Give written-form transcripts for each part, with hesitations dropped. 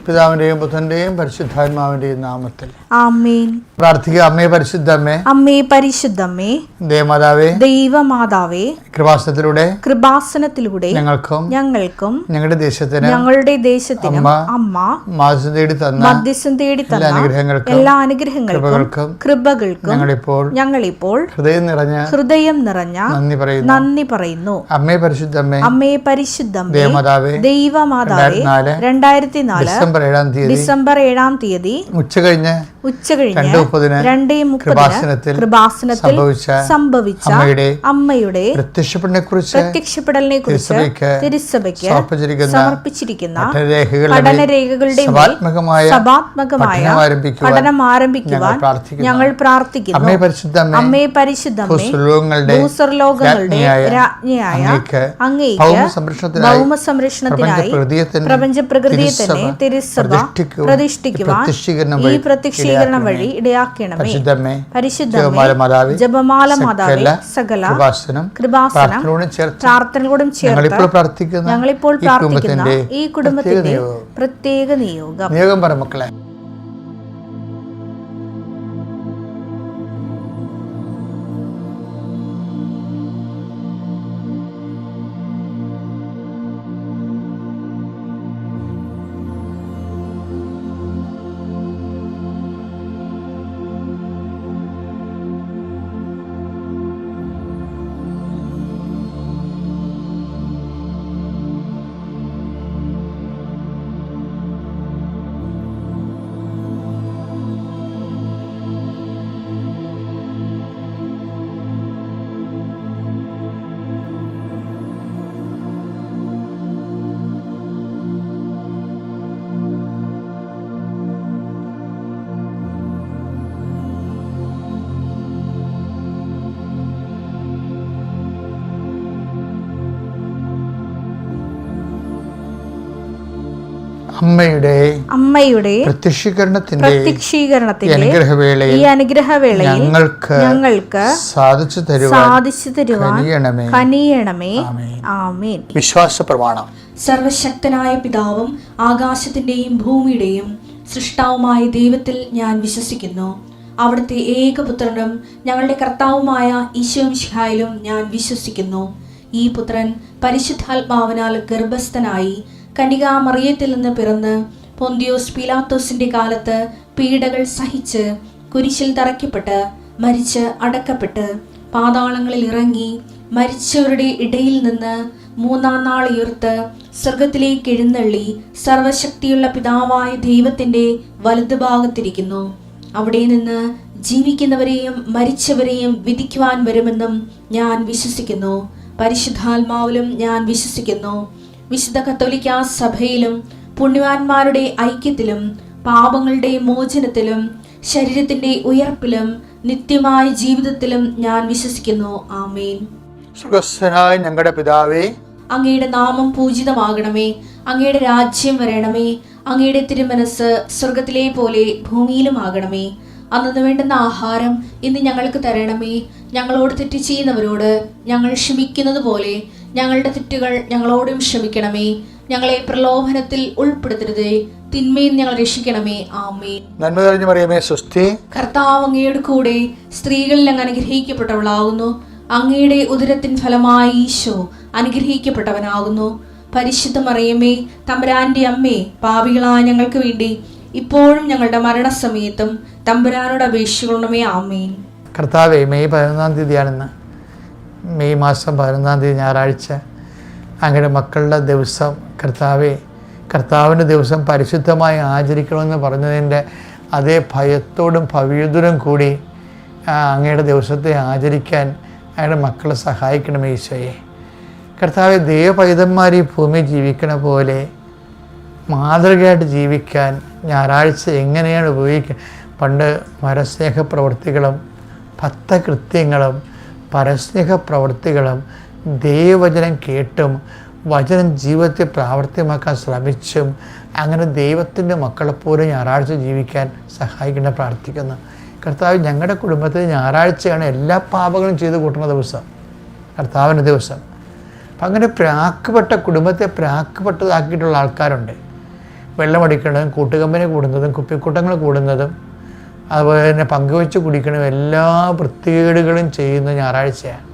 പിതാവിന്റെയും പുത്രന്റെയും പരിശുദ്ധാത്മാവിന്റെയും നാമത്തിൽ ആമേൻ. പ്രാർത്ഥിക്കുക. അമ്മേ പരിശുദ്ധമ്മേ, അമ്മേ പരിശുദ്ധമ്മേ, ദേവമാതാവേ, ദൈവമാതാവേ, കൃപാസനത്തിലൂടെ ഞങ്ങൾക്കും ഞങ്ങളുടെ ദേശത്തിനും അമ്മ മധ്യസ്ഥം തേടി തന്ന എല്ലാ അനുഗ്രഹങ്ങൾക്കും കൃപകൾക്കും ഞങ്ങളിപ്പോൾ ഹൃദയം നിറഞ്ഞ നന്ദി പറയുന്നു. അമ്മേ പരിശുദ്ധമ്മേ, ദൈവമാതാവേ, 2004 ഡിസംബർ 7-ാം തീയതി ഉച്ചകഴിഞ്ഞ് 2:30 കൃപാസനത്തിൽ സംഭവിച്ച അമ്മയുടെ പ്രത്യക്ഷപ്പെടലിനെ കുറിച്ച് തിരുസഭയ്ക്ക് സമർപ്പിച്ചിരിക്കുന്ന പഠനരേഖകളുടെ സഭാത്മകമായ പഠനം ആരംഭിക്കുവാൻ ഞങ്ങൾ പ്രാർത്ഥിക്കുന്നു. അമ്മേ പരിശുദ്ധമ്മേ, ഭൂസ്വർലോകങ്ങളുടെ രാജ്ഞിയായ അങ്ങേയ്ക്ക് ഭൗമസംരക്ഷണത്തിനായി പ്രപഞ്ച പ്രകൃതിയെ തന്നെ തിരുസഭ പ്രതിഷ്ഠിക്കുവാൻ ഈ പ്രത്യക്ഷീകരണം വഴി ഇടയാക്കണമേ. പരിശുദ്ധമേ, ജപമാല മാതാവേ, സകല കൃപാസനം പ്രാർത്ഥനകളോടും ചേർത്ത് ഞങ്ങളിപ്പോൾ പ്രാർത്ഥിക്കുന്ന ഈ കുടുംബത്തിന്റെ പ്രത്യേക നിയോഗം മക്കളെ. അമ്മയുടെ പ്രത്യക്ഷീകരണത്തിന്റെ ഈ അനുഗ്രഹവേളയിൽ ഞങ്ങൾക്ക് സാധിച്ചു തരുവാൻ കനിയണമേ. ആമേൻ. വിശ്വാസ പ്രമാണം. സർവശക്തനായ പിതാവും ആകാശത്തിന്റെയും ഭൂമിയുടെയും സൃഷ്ടാവുമായ ദൈവത്തിൽ ഞാൻ വിശ്വസിക്കുന്നു. അവിടുത്തെ ഏകപുത്രനും ഞങ്ങളുടെ കർത്താവുമായ ഈശോമിശിഹായിലും ഞാൻ വിശ്വസിക്കുന്നു. ഈ പുത്രൻ പരിശുദ്ധാത്മാവിനാൽ ഗർഭസ്ഥനായി കന്യകാമറിയത്തിൽ നിന്ന് പിറന്ന് പൊന്തിയോസ് പീലാത്തോസിന്റെ കാലത്ത് പീഡകൾ സഹിച്ച് കുരിശിൽ തറയ്ക്കപ്പെട്ട് മരിച്ച് അടക്കപ്പെട്ട് പാതാളങ്ങളിൽ ഇറങ്ങി മരിച്ചവരുടെ ഇടയിൽ നിന്ന് 3-ാം നാൾ ഉയർത്ത് സ്വർഗത്തിലേക്ക് എഴുന്നള്ളി സർവശക്തിയുള്ള പിതാവായ ദൈവത്തിന്റെ വലതുഭാഗത്തിരിക്കുന്നു. അവിടെ നിന്ന് ജീവിക്കുന്നവരെയും മരിച്ചവരെയും വിധിക്കുവാൻ വരുമെന്നും ഞാൻ വിശ്വസിക്കുന്നു. പരിശുദ്ധാത്മാവിലും ഞാൻ വിശ്വസിക്കുന്നു. വിശുദ്ധ കത്തോലിക്കാ സഭയിലും പുണ്യവാന്മാരുടെ ഐക്യത്തിലും പാപങ്ങളുടെ മോചനത്തിലും ശരീരത്തിന്റെ ഉയർപ്പിലും നിത്യമായ ജീവിതത്തിലും ഞാൻ വിശ്വസിക്കുന്നു. ആമേൻ. സ്വർഗ്ഗസ്ഥനായ ഞങ്ങളുടെ പിതാവേ, അങ്ങയുടെ നാമം പൂജിതമാകണമേ. അങ്ങയുടെ രാജ്യം വരണമേ. അങ്ങയുടെ തിരുമനസ് സ്വർഗത്തിലെ പോലെ ഭൂമിയിലും ആകണമേ. അന്നു വേണ്ടുന്ന ആഹാരം ഇന്ന് ഞങ്ങൾക്ക് തരണമേ. ഞങ്ങളോട് തെറ്റ് ചെയ്യുന്നവരോട് ഞങ്ങൾ ക്ഷമിക്കുന്നത് പോലെ ഞങ്ങളുടെ തെറ്റുകൾ ഞങ്ങളോടും ക്ഷമിക്കണമേ. ഞങ്ങളെ പ്രലോഭനത്തിൽ ഉൾപ്പെടുത്തരുതേ, തിന്മയിൽ ഞങ്ങൾ രക്ഷിക്കണമേ. ആമേൻ. നന്മ നിറഞ്ഞ മറിയമേ, സ്വസ്തി. കർത്താവ് അങ്ങയുടെ കൂടെ സ്ത്രീകളിൽ അങ്ങ് അനുഗ്രഹിക്കപ്പെട്ടവളാകുന്നു. അങ്ങയുടെ ഉദരത്തിൻ ഫലമായി ഈശോ അനുഗ്രഹിക്കപ്പെട്ടവനാകുന്നു. പരിശുദ്ധ മറിയമേ, തമ്പുരാന്റെ അമ്മേ, പാപികളായ ഞങ്ങൾക്ക് വേണ്ടി ഇപ്പോഴും ഞങ്ങളുടെ മരണസമയത്തും തമ്പുരാനോട് അപേക്ഷിക്കണമേ. ആമേൻ. കർത്താവേ, മെയ് 11-ാം തീയതിയാണെന്ന്. മെയ് മാസം 11-ാം തീയതി ഞായറാഴ്ച അങ്ങയുടെ മക്കളുടെ ദിവസം. കർത്താവിൻ്റെ ദിവസം പരിശുദ്ധമായി ആചരിക്കണമെന്ന് പറഞ്ഞതിൻ്റെ അതേ ഭയത്തോടും ഭവ്യതയോടും കൂടി അങ്ങയുടെ ദിവസത്തെ ആചരിക്കാൻ അങ്ങയുടെ മക്കളെ സഹായിക്കണമേ ഈശോയെ. കർത്താവെ, ദൈവപൈതന്മാർ ഈ ഭൂമി ജീവിക്കണ പോലെ മാതൃകയായിട്ട് ജീവിക്കാൻ ഞായറാഴ്ച എങ്ങനെയാണ് ഉപയോഗിക്കുക? പണ്ട് പരസ്നേഹ പ്രവൃത്തികളും ഭക്തകൃത്യങ്ങളും പരസ്നേഹ പ്രവൃത്തികളും ദൈവവചനം കേട്ടും വചനം ജീവിതത്തെ പ്രാവർത്തികമാക്കാൻ ശ്രമിച്ചും അങ്ങനെ ദൈവത്തിൻ്റെ മക്കളെപ്പോലും ഞായറാഴ്ച ജീവിക്കാൻ സഹായിക്കണം പ്രാർത്ഥിക്കുന്നു. കർത്താവ്, ഞങ്ങളുടെ കുടുംബത്തിൽ ഞായറാഴ്ചയാണ് എല്ലാ പാപങ്ങളും ചെയ്ത് കൂട്ടുന്ന ദിവസം, കർത്താവിൻ്റെ ദിവസം. അപ്പം അങ്ങനെ പ്രാക്കപ്പെട്ട കുടുംബത്തെ പ്രാക്കപ്പെട്ടതാക്കിയിട്ടുള്ള ആൾക്കാരുണ്ട്. വെള്ളമടിക്കുന്നതും കൂട്ടുകമ്പനി കൂടുന്നതും കുപ്പിക്കൂട്ടങ്ങൾ കൂടുന്നതും അതുപോലെ തന്നെ പങ്കുവെച്ച് കുടിക്കണതും എല്ലാ വൃത്തികേടുകളും ചെയ്യുന്ന ഞായറാഴ്ചയാണ്.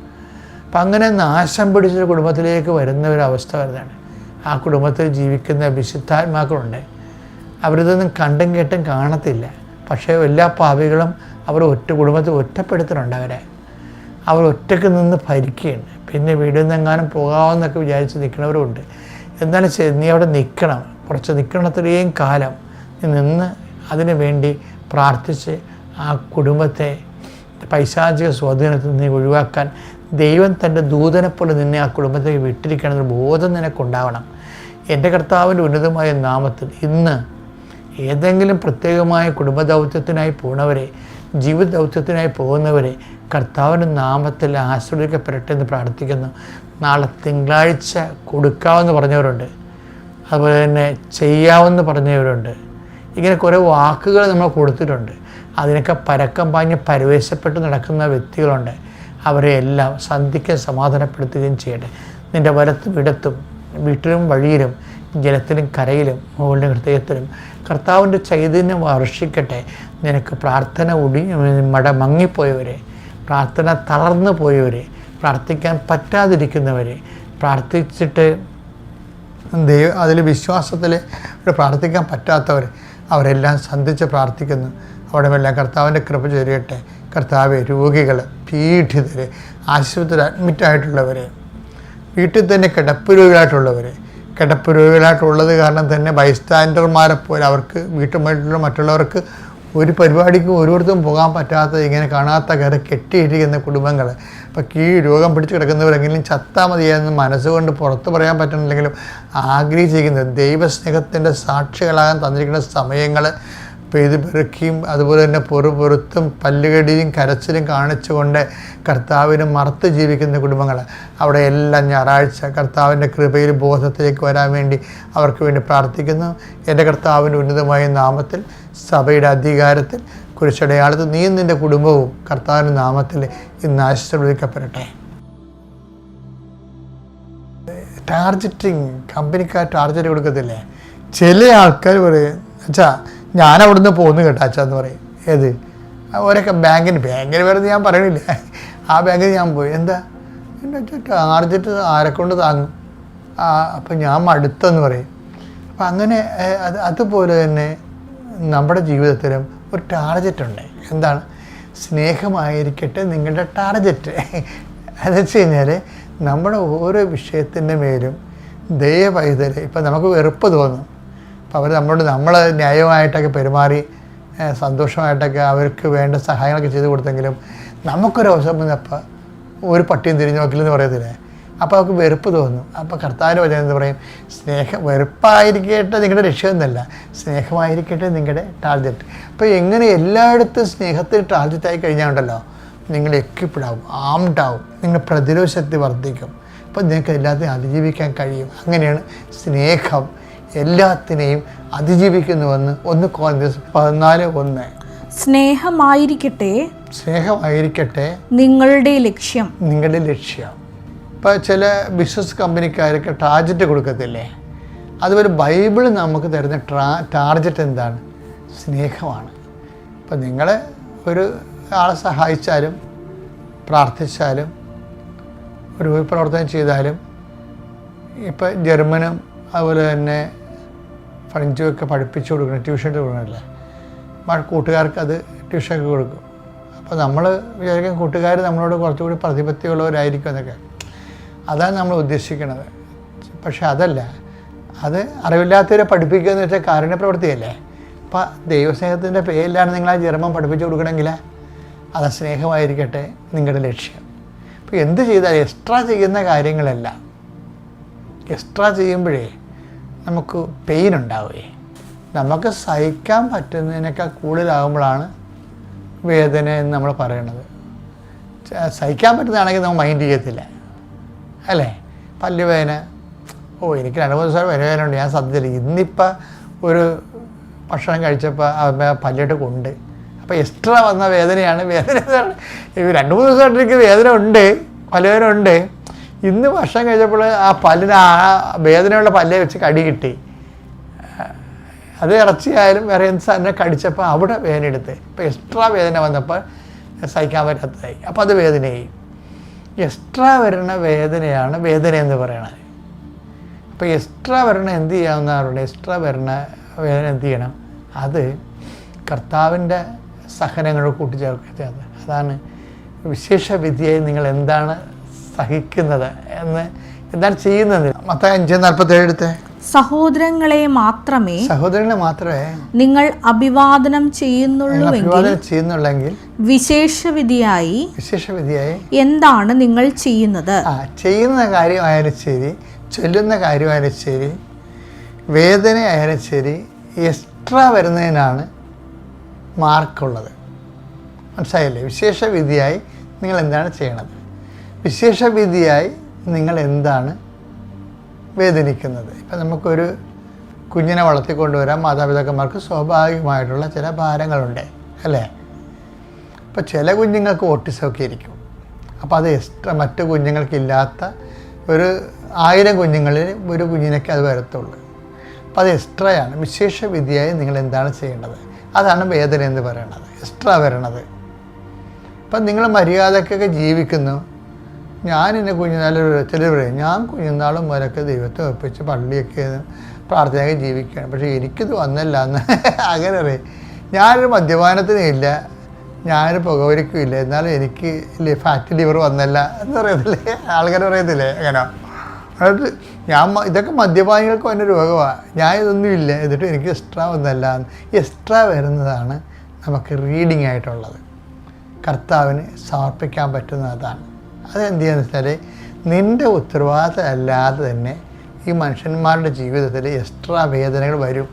അപ്പം അങ്ങനെ നാശം പിടിച്ചൊരു കുടുംബത്തിലേക്ക് വരുന്ന ഒരവസ്ഥ വരുന്നതാണ്. ആ കുടുംബത്തിൽ ജീവിക്കുന്ന വിശുദ്ധാത്മാക്കളുണ്ട്. അവരിതൊന്നും കണ്ടും കേട്ടും കാണത്തില്ല. പക്ഷേ എല്ലാ പാപികളും അവർ കുടുംബത്തിൽ ഒറ്റപ്പെടുത്തുന്നുണ്ട്. അവർ ഒറ്റയ്ക്ക് നിന്ന് ഭരിക്കുകയാണ്. പിന്നെ വീട്ടിൽ നിന്നെങ്ങാനും പോകാമെന്നൊക്കെ വിചാരിച്ച് നിൽക്കുന്നവരുമുണ്ട്. എന്നാലും നീ അവിടെ നിൽക്കണം, കുറച്ച് നിൽക്കണത്രയും കാലം നീ നിന്ന് അതിനു വേണ്ടി പ്രാർത്ഥിച്ച് ആ കുടുംബത്തെ പൈശാചിക സ്വാധീനത്തിൽ നിന്ന് ഒഴിവാക്കാൻ ദൈവം തൻ്റെ ദൂതനെപ്പോലെ നിന്നെ ആ കുടുംബത്തേക്ക് വിട്ടിരിക്കണമെന്നൊരു ബോധം നിനക്കുണ്ടാവണം. എൻ്റെ കർത്താവിൻ്റെ ഉന്നതമായ നാമത്തിൽ ഇന്ന് ഏതെങ്കിലും പ്രത്യേകമായ കുടുംബദൗത്യത്തിനായി പോകുന്നവരെ, ജീവിത ദൗത്യത്തിനായി പോകുന്നവരെ കർത്താവിൻ്റെ നാമത്തിൽ ആശീർവദിക്കപ്പെടട്ടെ എന്ന് പ്രാർത്ഥിക്കുന്നു. നാളെ തിങ്കളാഴ്ച കൊടുക്കാമെന്ന് പറഞ്ഞവരുണ്ട്, അതുപോലെ തന്നെ ചെയ്യാമെന്ന് പറഞ്ഞവരുണ്ട്. ഇങ്ങനെ കുറേ വാക്കുകൾ നമ്മൾ കൊടുത്തിട്ടുണ്ട്. അതിനൊക്കെ പരക്കം പാഞ്ഞ് പരിവേശപ്പെട്ട് നടക്കുന്ന വ്യക്തികളുണ്ട്. അവരെ എല്ലാം സന്ധിക്ക് സമാധാനപ്പെടുത്തുകയും ചെയ്യട്ടെ. നിൻ്റെ വലത്തും ഇടത്തും വീട്ടിലും വഴിയിലും ജലത്തിലും കരയിലും മുകളിലും ഹൃദയത്തിലും കർത്താവിൻ്റെ ചൈതന്യം വർഷിക്കട്ടെ. നിനക്ക് പ്രാർത്ഥന മങ്ങിപ്പോയവരെ, പ്രാർത്ഥന തളർന്നു പോയവരെ, പ്രാർത്ഥിക്കാൻ പറ്റാതിരിക്കുന്നവരെ, പ്രാർത്ഥിച്ചിട്ട് അതിൽ വിശ്വാസത്തിൽ പ്രാർത്ഥിക്കാൻ പറ്റാത്തവർ അവരെല്ലാം സന്ധിച്ച് പ്രാർത്ഥിക്കുന്നു. അവിടെയെല്ലാം കർത്താവിൻ്റെ കൃപ ചൊരിയട്ടെ. കർത്താവെ, രോഗികൾ, പീഡിതർ, ആശുപത്രിയിൽ അഡ്മിറ്റായിട്ടുള്ളവർ, വീട്ടിൽ തന്നെ കിടപ്പ് രോഗികളായിട്ടുള്ളത് കാരണം തന്നെ ബൈസ്റ്റാൻഡർമാരെ പോലെ അവർക്ക് വീട്ടുമായിട്ടുള്ള മറ്റുള്ളവർക്ക് ഒരു പരിപാടിക്കും ഓരോരുത്തരും പോകാൻ പറ്റാത്ത, ഇങ്ങനെ കാണാത്ത കയറി കെട്ടിയിരിക്കുന്ന കുടുംബങ്ങൾ. അപ്പം ഈ രോഗം പിടിച്ച് കിടക്കുന്നവരെങ്കിലും ചത്താൽ മതിയെന്ന് മനസ്സുകൊണ്ട് പുറത്ത് പറയാൻ പറ്റുന്നില്ലെങ്കിലും ആഗ്രഹിച്ചിരിക്കുന്നത് ദൈവസ്നേഹത്തിൻ്റെ സാക്ഷികളാകാൻ തന്നിരിക്കുന്ന സമയങ്ങൾ പെയ്ത് പെറുക്കിയും അതുപോലെ തന്നെ പൊറുത്തും പല്ലുകടിയും കരച്ചിലും കാണിച്ചുകൊണ്ട് കർത്താവിന് മറുത്ത് ജീവിക്കുന്ന കുടുംബങ്ങൾ, അവിടെ എല്ലാം ഞായറാഴ്ച കർത്താവിൻ്റെ കൃപയിൽ ബോധത്തിലേക്ക് വരാൻ വേണ്ടി അവർക്ക് വേണ്ടി പ്രാർത്ഥിക്കുന്നു. എൻ്റെ കർത്താവിൻ്റെ ഉന്നതമായ നാമത്തിൽ, സഭയുടെ അധികാരത്തിൽ, കുരിശടയാളത്തിൽ നീയും നിൻ്റെ കുടുംബവും കർത്താവിൻ്റെ നാമത്തിൽ ഇന്ന് ആശീർവദിക്കപ്പെടട്ടെ. ടാർജറ്റിങ്, കമ്പനിക്കാർ ടാർജറ്റ് കൊടുക്കത്തില്ലേ? ചില ആൾക്കാർ പറയും, അച്ഛാ ഞാനവിടുന്ന് പോകുന്നു കേട്ടോ അച്ഛാന്ന് പറയും. ഏത് ഓരൊക്കെ ബാങ്കിന് വെറുതെ ഞാൻ പറയണില്ല, ആ ബാങ്കിൽ ഞാൻ പോയി. എന്താ എൻ്റെ ടാർജറ്റ് ആരെക്കൊണ്ട് താങ്ങും? അപ്പം ഞാൻ മടുത്തെന്ന് പറയും. അപ്പം അങ്ങനെ അതുപോലെ തന്നെ നമ്മുടെ ജീവിതത്തിലും ഒരു ടാർജറ്റ് ഉണ്ട്. എന്താണ്? സ്നേഹമായിരിക്കട്ടെ നിങ്ങളുടെ ടാർജറ്റ്. അതെന്ന് വെച്ച് കഴിഞ്ഞാൽ നമ്മുടെ ഓരോ വിഷയത്തിൻ്റെ മേലും ദയവൈതൽ ഇപ്പം നമുക്ക് വെറുപ്പ് തോന്നും. അപ്പോൾ അവർ നമ്മൾ ന്യായമായിട്ടൊക്കെ പെരുമാറി സന്തോഷമായിട്ടൊക്കെ അവർക്ക് വേണ്ട സഹായങ്ങളൊക്കെ ചെയ്ത് കൊടുത്തെങ്കിലും നമുക്കൊരവസരം വന്നപ്പോൾ ഒരു പട്ടിയും തിരിഞ്ഞു നോക്കില്ലെന്ന് പറയത്തില്ലേ? അപ്പോൾ അവർക്ക് വെറുപ്പ് തോന്നും. അപ്പോൾ കർത്താവിൻ്റെ വചനം എന്ന് പറയും, വെറുപ്പായിരിക്കട്ടെ നിങ്ങളുടെ ലക്ഷ്യമൊന്നുമല്ല, സ്നേഹമായിരിക്കട്ടെ നിങ്ങളുടെ ടാർജറ്റ്. അപ്പോൾ എങ്ങനെ എല്ലായിടത്തും സ്നേഹത്തിന് ടാർജറ്റായി കഴിഞ്ഞാൽ ഉണ്ടല്ലോ, നിങ്ങൾ എക്വിപ്ഡാവും, ആംഡാവും, നിങ്ങളുടെ പ്രതിരോധ ശക്തി വർദ്ധിക്കും. അപ്പോൾ നിങ്ങൾക്ക് എല്ലാത്തിനെയും അതിജീവിക്കാൻ കഴിയും. അങ്ങനെയാണ് സ്നേഹം എല്ലാത്തിനെയും അതിജീവിക്കുന്നുവെന്ന് 1 Corinthians 14:1. സ്നേഹമായിരിക്കട്ടെ നിങ്ങളുടെ ലക്ഷ്യം. ഇപ്പോൾ ചില ബിസിനസ് കമ്പനിക്കാരൊക്കെ ടാർജറ്റ് കൊടുക്കത്തില്ലേ? അതുപോലെ ബൈബിൾ നമുക്ക് തരുന്ന ടാർജറ്റ് എന്താണ്? സ്നേഹമാണ്. ഇപ്പം നിങ്ങൾ ഒരു ആളെ സഹായിച്ചാലും പ്രാർത്ഥിച്ചാലും ഒരു പ്രവർത്തനം ചെയ്താലും, ഇപ്പം ജർമ്മനും അതുപോലെ തന്നെ ഫ്രഞ്ചുമൊക്കെ പഠിപ്പിച്ചു കൊടുക്കണം, ട്യൂഷൻ കൊടുക്കണമല്ലേ? കൂട്ടുകാർക്ക് അത് ട്യൂഷനൊക്കെ കൊടുക്കും. അപ്പോൾ നമ്മൾ വിചാരിക്കും കൂട്ടുകാർ നമ്മളോട് കുറച്ചുകൂടി പ്രതിപത്തിയുള്ളവരായിരിക്കും എന്നൊക്കെ. അതാണ് നമ്മൾ ഉദ്ദേശിക്കുന്നത്. പക്ഷെ അതല്ല, അത് അറിവില്ലാത്തവരെ പഠിപ്പിക്കുക എന്ന് വെച്ചാൽ കാരുണ്യപ്രവൃത്തിയല്ലേ? അപ്പം ദൈവസ്നേഹത്തിൻ്റെ പേരിലാണ് നിങ്ങൾ ആ ജർമ്മൻ പഠിപ്പിച്ചു കൊടുക്കണമെങ്കിൽ അത് സ്നേഹമായിരിക്കട്ടെ നിങ്ങളുടെ ലക്ഷ്യം. അപ്പോൾ എന്ത് ചെയ്താൽ എക്സ്ട്രാ ചെയ്യുന്ന കാര്യങ്ങളല്ല, എക്സ്ട്രാ ചെയ്യുമ്പോഴേ നമുക്ക് പെയിൻ ഉണ്ടാവുകയെ. നമുക്ക് സഹിക്കാൻ പറ്റുന്നതിനേക്കാൾ കൂടുതലാകുമ്പോഴാണ് വേദന എന്ന് നമ്മൾ പറയണത്. സഹിക്കാൻ പറ്റുന്നതാണെങ്കിൽ നമ്മൾ മൈൻഡ് ചെയ്യത്തില്ല, അല്ലേ? പല്ല് വേദന, എനിക്ക് 2-3 ദിവസം വേദന ഉണ്ട്, ഞാൻ ശ്രദ്ധിച്ചില്ല. ഇന്നിപ്പോൾ ഒരു ഭക്ഷണം കഴിച്ചപ്പോൾ പല്ലിട്ട് കൊണ്ട്, അപ്പോൾ എക്സ്ട്രാ വന്ന വേദനയാണ്. 2-3 ദിവസമായിട്ട് വേദന ഉണ്ട്, പല്ലുവേദന ഉണ്ട്. ഇന്ന് ഭക്ഷണം കഴിച്ചപ്പോൾ ആ പല്ലിന് ആ വേദനയുള്ള പല്ലേ വെച്ച് കടി കിട്ടി. അത് ഇറച്ചിയായാലും വേറെ എന്ത് സാധനം കടിച്ചപ്പോൾ അവിടെ വേദന എടുത്ത്. ഇപ്പോൾ എക്സ്ട്രാ വേദന വന്നപ്പോൾ സഹിക്കാൻ പറ്റാത്തതായി. അപ്പോൾ അത് വേദനയായി. എക്സ്ട്രാ വരുന്ന വേദനയാണ് വേദന എന്ന് പറയണത്. അപ്പോൾ എക്സ്ട്രാ വരണ എന്ത് ചെയ്യാവുന്നവരുടെ എക്സ്ട്രാ വരുന്ന വേദന എന്ത് ചെയ്യണം? അത് കർത്താവിൻ്റെ സഹനങ്ങളോട് കൂട്ടിച്ചേർക്കുന്നത്. അതാണ് വിശേഷ വിധിയായി നിങ്ങൾ എന്താണ് സഹിക്കുന്നത് എന്താണ് ചെയ്യുന്നത്. മത്തായി 5:47 എടുത്തേ. സഹോദരങ്ങളെ മാത്രമേ നിങ്ങൾ അഭിവാദനം ചെയ്യുന്നുള്ളെങ്കിൽ വിശേഷവിധിയായി എന്താണ് നിങ്ങൾ ചെയ്യുന്നത്? ചെയ്യുന്ന കാര്യമായാലും ശരി, ചൊല്ലുന്ന കാര്യമായാലും ശരി, വേദനയായാലും ശരി, എക്സ്ട്രാ വരുന്നതിനാണ് മാർക്കുള്ളത്. മനസ്സിലായില്ലേ? വിശേഷവിധിയായി നിങ്ങൾ എന്താണ് ചെയ്യണത്? വിശേഷവിധിയായി നിങ്ങൾ എന്താണ് വേദനിക്കുന്നത്? ഇപ്പം നമുക്കൊരു കുഞ്ഞിനെ വളർത്തിക്കൊണ്ടുവരാൻ മാതാപിതാക്കന്മാർക്ക് സ്വാഭാവികമായിട്ടുള്ള ചില ഭാരങ്ങളുണ്ട്, അല്ലേ? ഇപ്പോൾ ചില കുഞ്ഞുങ്ങൾക്ക് ഓട്ടിസമൊക്കെ ഇരിക്കും. അപ്പോൾ അത് എക്സ്ട്രാ മറ്റു കുഞ്ഞുങ്ങൾക്കില്ലാത്ത ഒരു 1000 കുഞ്ഞുങ്ങളിൽ ഒരു കുഞ്ഞിനൊക്കെ അത് വരത്തുള്ളൂ. അപ്പോൾ അത് എക്സ്ട്രായാണ്. വിശേഷവിധിയായി നിങ്ങൾ എന്താണ് ചെയ്യേണ്ടത്? അതാണ് വേദന എന്ന് പറയുന്നത്, എക്സ്ട്രാ വരണത്. അപ്പം നിങ്ങൾ മര്യാദക്കൊക്കെ ജീവിക്കുന്നു. ഞാനെന്നെ കുഞ്ഞുനാൾ ചിലർ പറയും, ഞാൻ കുഞ്ഞുനാളും മുതലൊക്കെ ദൈവത്തെ ഒപ്പിച്ച് പള്ളിയൊക്കെ പ്രാർത്ഥനയൊക്കെ ജീവിക്കുകയാണ്, പക്ഷേ എനിക്കിത് വന്നല്ല എന്ന് അങ്ങനെ പറയും. ഞാനൊരു മദ്യപാനത്തിനും ഇല്ല, ഞാനൊരു പുകവലിക്കും ഇല്ല, എന്നാലും എനിക്ക് ഫാറ്റ് ലിവർ വന്നല്ല എന്ന് പറയത്തില്ലേ ആൾക്കാർ, പറയത്തില്ലേ അങ്ങനെ? അതായത് ഇതൊക്കെ മദ്യപാനികൾക്ക് വന്ന രോഗമാണ്, ഞാൻ ഇതൊന്നുമില്ല, എന്നിട്ട് എനിക്ക് എക്സ്ട്രാ ഒന്നല്ല. എക്സ്ട്രാ വരുന്നതാണ് നമുക്ക് റീഡിങ് ആയിട്ടുള്ളത്, കർത്താവിന് സമർപ്പിക്കാൻ പറ്റുന്നതാണ്. അതെന്ത് ചെയ്യുക വെച്ചാൽ നിൻ്റെ ഉത്തരവാദിത്തം അല്ലാതെ തന്നെ ഈ മനുഷ്യന്മാരുടെ ജീവിതത്തിൽ എക്സ്ട്രാ വേദനകൾ വരും.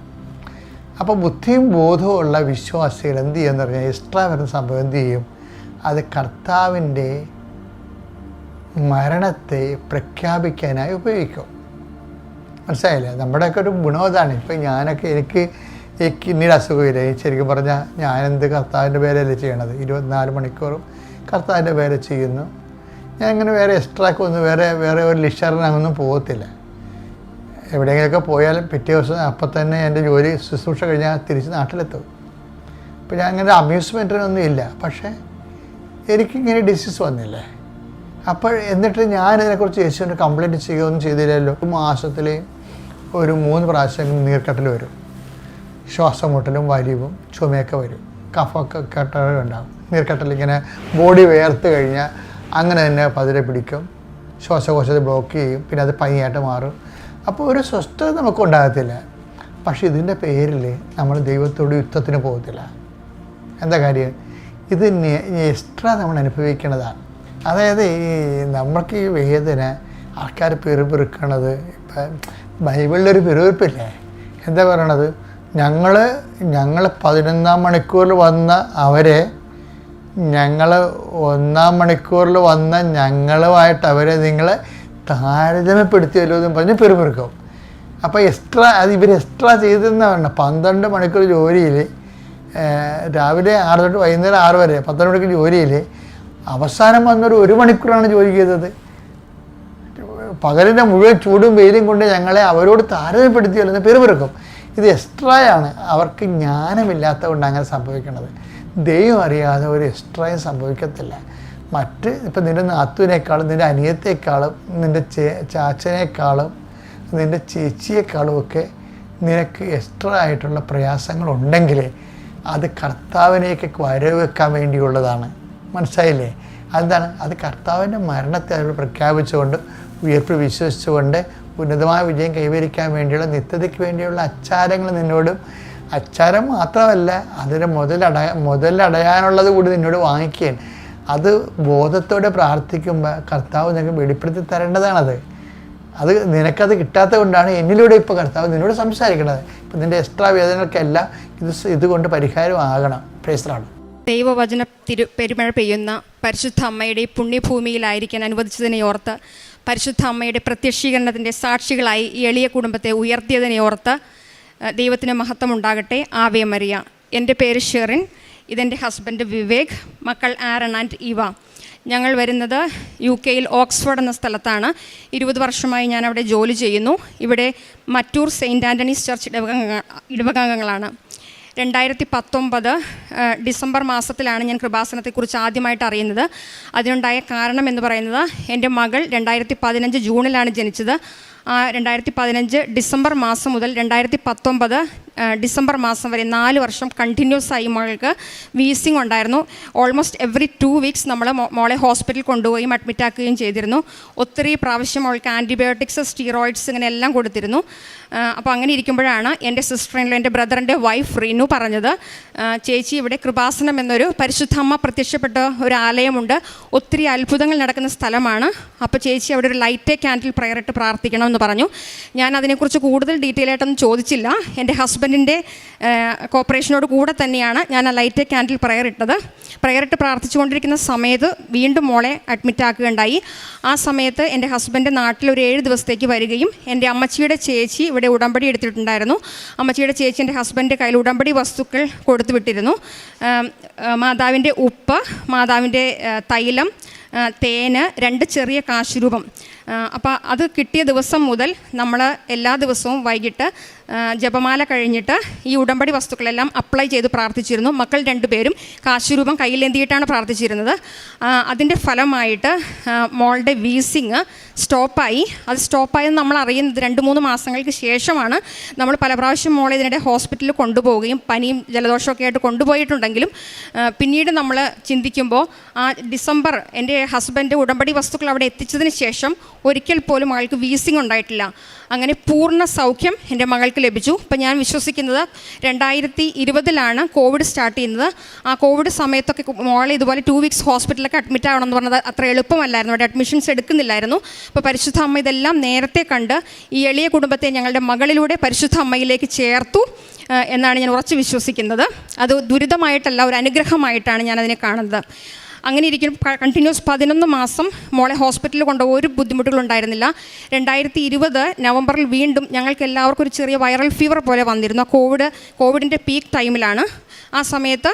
അപ്പോൾ ബുദ്ധിയും ബോധവും ഉള്ള വിശ്വാസികൾ എന്ത് ചെയ്യുമെന്ന് പറഞ്ഞാൽ എക്സ്ട്രാ വരുന്ന സംഭവം എന്ത് ചെയ്യും? അത് കർത്താവിൻ്റെ മരണത്തെ പ്രഖ്യാപിക്കാനായി ഉപയോഗിക്കും. മനസ്സിലായില്ലേ? നമ്മുടെയൊക്കെ ഒരു ഗുണം അതാണ്. ഇപ്പം എനിക്ക് ഈ കിഡ്നിയുടെ അസുഖമില്ല, ശരിക്കും പറഞ്ഞാൽ ഞാനെന്ത് കർത്താവിൻ്റെ പേരല്ലേ ചെയ്യണത്? 24 മണിക്കൂറും കർത്താവിൻ്റെ പേരെ ചെയ്യുന്നു. ഞാൻ ഇങ്ങനെ വേറെ എക്സ്ട്രാക്ക് ഒന്നും വേറെ ഒരു ലിഷറിനൊന്നും പോകത്തില്ല. എവിടെയെങ്കിലുമൊക്കെ പോയാലും പിറ്റേ ദിവസം അപ്പം തന്നെ എൻ്റെ ജോലി ശുശ്രൂഷ കഴിഞ്ഞാൽ തിരിച്ച് നാട്ടിലെത്തും. അപ്പോൾ ഞാൻ അങ്ങനെ അമ്യൂസ്മെൻറ്റിനൊന്നും ഇല്ല. പക്ഷേ എനിക്കിങ്ങനെ ഡിസീസ് വന്നില്ലേ? അപ്പോൾ എന്നിട്ട് ഞാനിതിനെക്കുറിച്ച് യേശുവിൻ്റെ കംപ്ലയിൻറ്റ് ചെയ്യുകയൊന്നും ചെയ്തില്ലല്ലോ. മാസത്തിൽ ഒരു 3 പ്രാവശ്യം നീർക്കെട്ടൽ വരും, ശ്വാസം മുട്ടലും വലിവും ചുമയൊക്കെ വരും, കഫമൊക്കെ കെട്ടലുണ്ടാകും. നീർക്കെട്ടലിങ്ങനെ ബോഡി വേർത്ത് കഴിഞ്ഞാൽ അങ്ങനെ തന്നെ പതിരെ പിടിക്കും, ശ്വാസകോശത്തെ ബ്ലോക്ക് ചെയ്യും, പിന്നെ അത് പനിയായിട്ട് മാറും. അപ്പോൾ ഒരു സ്വസ്ഥത നമുക്കുണ്ടാകത്തില്ല. പക്ഷെ ഇതിൻ്റെ പേരിൽ നമ്മൾ ദൈവത്തോട് യുദ്ധത്തിന് പോകത്തില്ല. എന്താ കാര്യം? ഇത് എക്സ്ട്രാ നമ്മൾ അനുഭവിക്കേണ്ടതാണ്. അതായത് നമ്മൾക്ക് ഈ വേദന ആൾക്കാർ പെറുപിറുക്കണത്, ഇപ്പം ബൈബിളിലൊരു പെറുവിപ്പില്ലേ? എന്താ പറയണത്? ഞങ്ങൾ 11-ാം മണിക്കൂറിൽ വന്ന അവരെ ഞങ്ങൾ 1-ാം മണിക്കൂറിൽ വന്ന ഞങ്ങളുമായിട്ട് അവരെ നിങ്ങൾ താരതമ്യപ്പെടുത്തിയല്ലോ എന്ന് പറഞ്ഞ് പെറുപിറുക്കും. അപ്പോൾ ഇവർ എക്സ്ട്രാ ചെയ്തെന്നാണ്. 12 മണിക്കൂർ ജോലിയിൽ, രാവിലെ 6 തൊട്ട് വൈകുന്നേരം 6 വരെ 12 മണിക്കൂർ ജോലിയിൽ അവസാനം വന്നൊരു 1 മണിക്കൂറാണ് ജോലി ചെയ്തത്. പകലിൻ്റെ മുഴുവൻ ചൂടും വെയിലും കൊണ്ട് ഞങ്ങളെ അവരോട് താരതമ്യപ്പെടുത്തിയല്ലോ എന്ന് പെറുപിറുക്കും. ഇത് എക്സ്ട്രായാണ്. അവർക്ക് ജ്ഞാനമില്ലാത്തത് കൊണ്ട് അങ്ങനെ സംഭവിക്കുന്നത്. ദൈവം അറിയാതെ ഒരു എക്സ്ട്രായും സംഭവിക്കത്തില്ല. മറ്റ് ഇപ്പം നിൻ്റെ നാത്തുവിനേക്കാളും നിൻ്റെ അനിയത്തേക്കാളും നിൻ്റെ ചാച്ചനേക്കാളും നിൻ്റെ ചേച്ചിയേക്കാളും ഒക്കെ നിനക്ക് എക്സ്ട്രാ ആയിട്ടുള്ള പ്രയാസങ്ങളുണ്ടെങ്കിൽ അത് കർത്താവിനേക്ക് വരവെക്കാൻ വേണ്ടിയുള്ളതാണ്. മനസ്സിലായില്ലേ? അതെന്താണ്? അത് കർത്താവിൻ്റെ മരണത്തെ അവർ പ്രഖ്യാപിച്ചുകൊണ്ട് ഉയർപ്പ് വിശ്വസിച്ചുകൊണ്ട് ഉന്നതമായ വിജയം കൈവരിക്കാൻ വേണ്ടിയുള്ള നിത്യതയ്ക്ക് വേണ്ടിയുള്ള അച്ചാരങ്ങൾ നിന്നോടും, അച്ചാരം മാത്രമല്ല അതിന് മുതലടയാനുള്ളത് കൂടി നിന്നോട് വാങ്ങിക്കാൻ, അത് ബോധത്തോടെ പ്രാർത്ഥിക്കുമ്പോൾ കർത്താവ് നിനക്ക് വെളിപ്പെടുത്തി തരേണ്ടതാണത്. അത് നിനക്കത് കിട്ടാത്തത് കൊണ്ടാണ് എന്നിലൂടെ ഇപ്പോൾ കർത്താവ് നിന്നോട് സംസാരിക്കുന്നത്. ഇപ്പം നിൻ്റെ എക്സ്ട്രാ വേദനകൾക്കെല്ലാം ഇതുകൊണ്ട് പരിഹാരമാകണം. Praise the Lord. ദൈവവചന പെരുമഴ പെയ്യുന്ന പരിശുദ്ധ അമ്മയുടെ പുണ്യഭൂമിയിലായിരിക്കാൻ അനുവദിച്ചതിനെ ഓർത്ത്, പരിശുദ്ധ അമ്മയുടെ പ്രത്യക്ഷീകരണത്തിൻ്റെ സാക്ഷികളായി ഈ എളിയ കുടുംബത്തെ ഉയർത്തിയതിനെ ഓർത്ത് ദൈവത്തിന് മഹത്വം ഉണ്ടാകട്ടെ. Ave Maria. എൻ്റെ പേര് ഷെറിൻ, ഇതെൻ്റെ ഹസ്ബൻഡ് വിവേക്, മക്കൾ ആരൺ ആൻഡ് ഇവ. ഞങ്ങൾ വരുന്നത് UK ഓക്സ്ഫോർഡ് എന്ന സ്ഥലത്താണ്. 20 വർഷമായി ഞാൻ അവിടെ ജോലി ചെയ്യുന്നു. ഇവിടെ മറ്റൂർ സെയിൻറ്റ് ആൻ്റണീസ് ചർച്ച് ഇടവകാംഗങ്ങളാണ്. 2019 ഡിസംബർ മാസത്തിലാണ് ഞാൻ കൃപാസനത്തെക്കുറിച്ച് ആദ്യമായിട്ട് അറിയുന്നത്. അതിനുണ്ടായ കാരണം എന്ന് പറയുന്നത്, എൻ്റെ മകൾ 2015 ജൂണിലാണ് ജനിച്ചത്. 2015 ഡിസംബർ മാസം മുതൽ 2019 ഡിസംബർ മാസം വരെ 4 വർഷം കണ്ടിന്യൂസ് ആയി മകൾക്ക് വീസിങ് ഉണ്ടായിരുന്നു. ഓൾമോസ്റ്റ് എവറി 2 വീക്സ് നമ്മൾ മോളെ ഹോസ്പിറ്റലിൽ കൊണ്ടുപോയി അഡ്മിറ്റ് ആക്കുകയും ചെയ്തിരുന്നു. ഒത്തിരി പ്രാവശ്യം അവൾക്ക് ആൻറ്റിബയോട്ടിക്സ്, സ്റ്റീറോയിഡ്സ് ഇങ്ങനെ എല്ലാം കൊടുത്തിരുന്നു. അപ്പോൾ അങ്ങനെ ഇരിക്കുമ്പോഴാണ് എൻ്റെ സിസ്റ്ററിൻ്റെ, എൻ്റെ ബ്രദറിൻ്റെ വൈഫ് റീനു പറഞ്ഞത്, ചേച്ചി ഇവിടെ കൃപാസനം എന്നൊരു പരിശുദ്ധമ്മ പ്രത്യക്ഷപ്പെട്ട ഒരു ആലയമുണ്ട്, ഒത്തിരി അത്ഭുതങ്ങൾ നടക്കുന്ന സ്ഥലമാണ്, അപ്പോൾ ചേച്ചി അവിടെ ഒരു ലൈറ്റ് ക്യാൻഡിൽ പ്രയർ ഇട്ട് പ്രാർത്ഥിക്കണമെന്ന് പറഞ്ഞു. ഞാൻ അതിനെക്കുറിച്ച് കൂടുതൽ ഡീറ്റെയിൽ ആയിട്ടൊന്നും ചോദിച്ചില്ല. എൻ്റെ ഹസ്ബൻഡിൻ്റെ കോപ്പറേഷനോട് കൂടെ തന്നെയാണ് ഞാൻ ആ ലൈറ്റ് ക്യാൻഡിൽ പ്രയർ ഇട്ടത്. പ്രയർ ഇട്ട് പ്രാർത്ഥിച്ചുകൊണ്ടിരിക്കുന്ന സമയത്ത് വീണ്ടും മോളെ അഡ്മിറ്റ് ആക്കുകയുണ്ടായി. ആ സമയത്ത് എൻ്റെ ഹസ്ബൻഡ് നാട്ടിൽ ഒരു 7 ദിവസത്തേക്ക് വരികയും എൻ്റെ അമ്മച്ചിയുടെ ചേച്ചി ഇവിടെ ഉടമ്പടി എടുത്തിട്ടുണ്ടായിരുന്നു. അമ്മച്ചിയുടെ ചേച്ചി എൻ്റെ ഹസ്ബൻഡിൻ്റെ കയ്യിൽ ഉടമ്പടി വസ്തുക്കൾ കൊടുത്തു വിട്ടിരുന്നു. മാതാവിൻ്റെ ഉപ്പ്, മാതാവിൻ്റെ തൈലം, തേന്, 2 ചെറിയ കാശുരൂപം. അപ്പോൾ അത് കിട്ടിയ ദിവസം മുതൽ നമ്മൾ എല്ലാ ദിവസവും വൈകിട്ട് ജപമാല കഴിഞ്ഞിട്ട് ഈ ഉടമ്പടി വസ്തുക്കളെല്ലാം അപ്ലൈ ചെയ്ത് പ്രാർത്ഥിച്ചിരുന്നു. മക്കൾ 2 പേരും കാശുരൂപം കയ്യിലേന്തിയിട്ടാണ് പ്രാർത്ഥിച്ചിരുന്നത്. അതിൻ്റെ ഫലമായിട്ട് മോളുടെ വീസിങ് സ്റ്റോപ്പായി. അത് സ്റ്റോപ്പായെന്ന് നമ്മൾ അറിയുന്നത് 2-3 മാസങ്ങൾക്ക് ശേഷമാണ്. നമ്മൾ പല പ്രാവശ്യം മോളെ ഇതിനിടെ ഹോസ്പിറ്റലിൽ കൊണ്ടുപോവുകയും പനിയും ജലദോഷമൊക്കെ ആയിട്ട് കൊണ്ടുപോയിട്ടുണ്ടെങ്കിലും പിന്നീട് നമ്മൾ ചിന്തിക്കുമ്പോൾ ആ ഡിസംബർ എൻ്റെ ഹസ്ബൻഡ് ഉടമ്പടി വസ്തുക്കൾ അവിടെ എത്തിച്ചതിന് ശേഷം ഒരിക്കൽ പോലും മകൾക്ക് വീസിങ് ഉണ്ടായിട്ടില്ല. അങ്ങനെ പൂർണ്ണ സൗഖ്യം എൻ്റെ മകൾക്ക് ലഭിച്ചു. ഇപ്പം ഞാൻ വിശ്വസിക്കുന്നത് 2020 കോവിഡ് സ്റ്റാർട്ട് ചെയ്യുന്നത്. ആ കോവിഡ് സമയത്തൊക്കെ മോളെ ഇതുപോലെ 2 വീക്സ് ഹോസ്പിറ്റലിലൊക്കെ അഡ്മിറ്റ് ആവണമെന്ന് പറഞ്ഞത് അത്ര എളുപ്പമല്ലായിരുന്നു. അവിടെ അഡ്മിഷൻസ് എടുക്കുന്നില്ലായിരുന്നു. അപ്പോൾ പരിശുദ്ധ അമ്മ ഇതെല്ലാം നേരത്തെ കണ്ട് ഈ എളിയ കുടുംബത്തെ ഞങ്ങളുടെ മകളിലൂടെ പരിശുദ്ധ അമ്മയിലേക്ക് ചേർത്തു എന്നാണ് ഞാൻ ഉറച്ചു വിശ്വസിക്കുന്നത്. അത് ദുരിതമായിട്ടല്ല, ഒരു അനുഗ്രഹമായിട്ടാണ് ഞാനതിനെ കാണുന്നത്. അങ്ങനെ ഇരിക്കും കണ്ടിന്യൂസ് 11 മാസം മോളെ ഹോസ്പിറ്റലിൽ കൊണ്ടുപോയി ഒരു ബുദ്ധിമുട്ടുകളുണ്ടായിരുന്നില്ല. 2020 നവംബറിൽ വീണ്ടും ഞങ്ങൾക്ക് എല്ലാവർക്കും ഒരു ചെറിയ വൈറൽ ഫീവർ പോലെ വന്നിരുന്നു. കോവിഡിൻ്റെ പീക്ക് ടൈമിലാണ്. ആ സമയത്ത്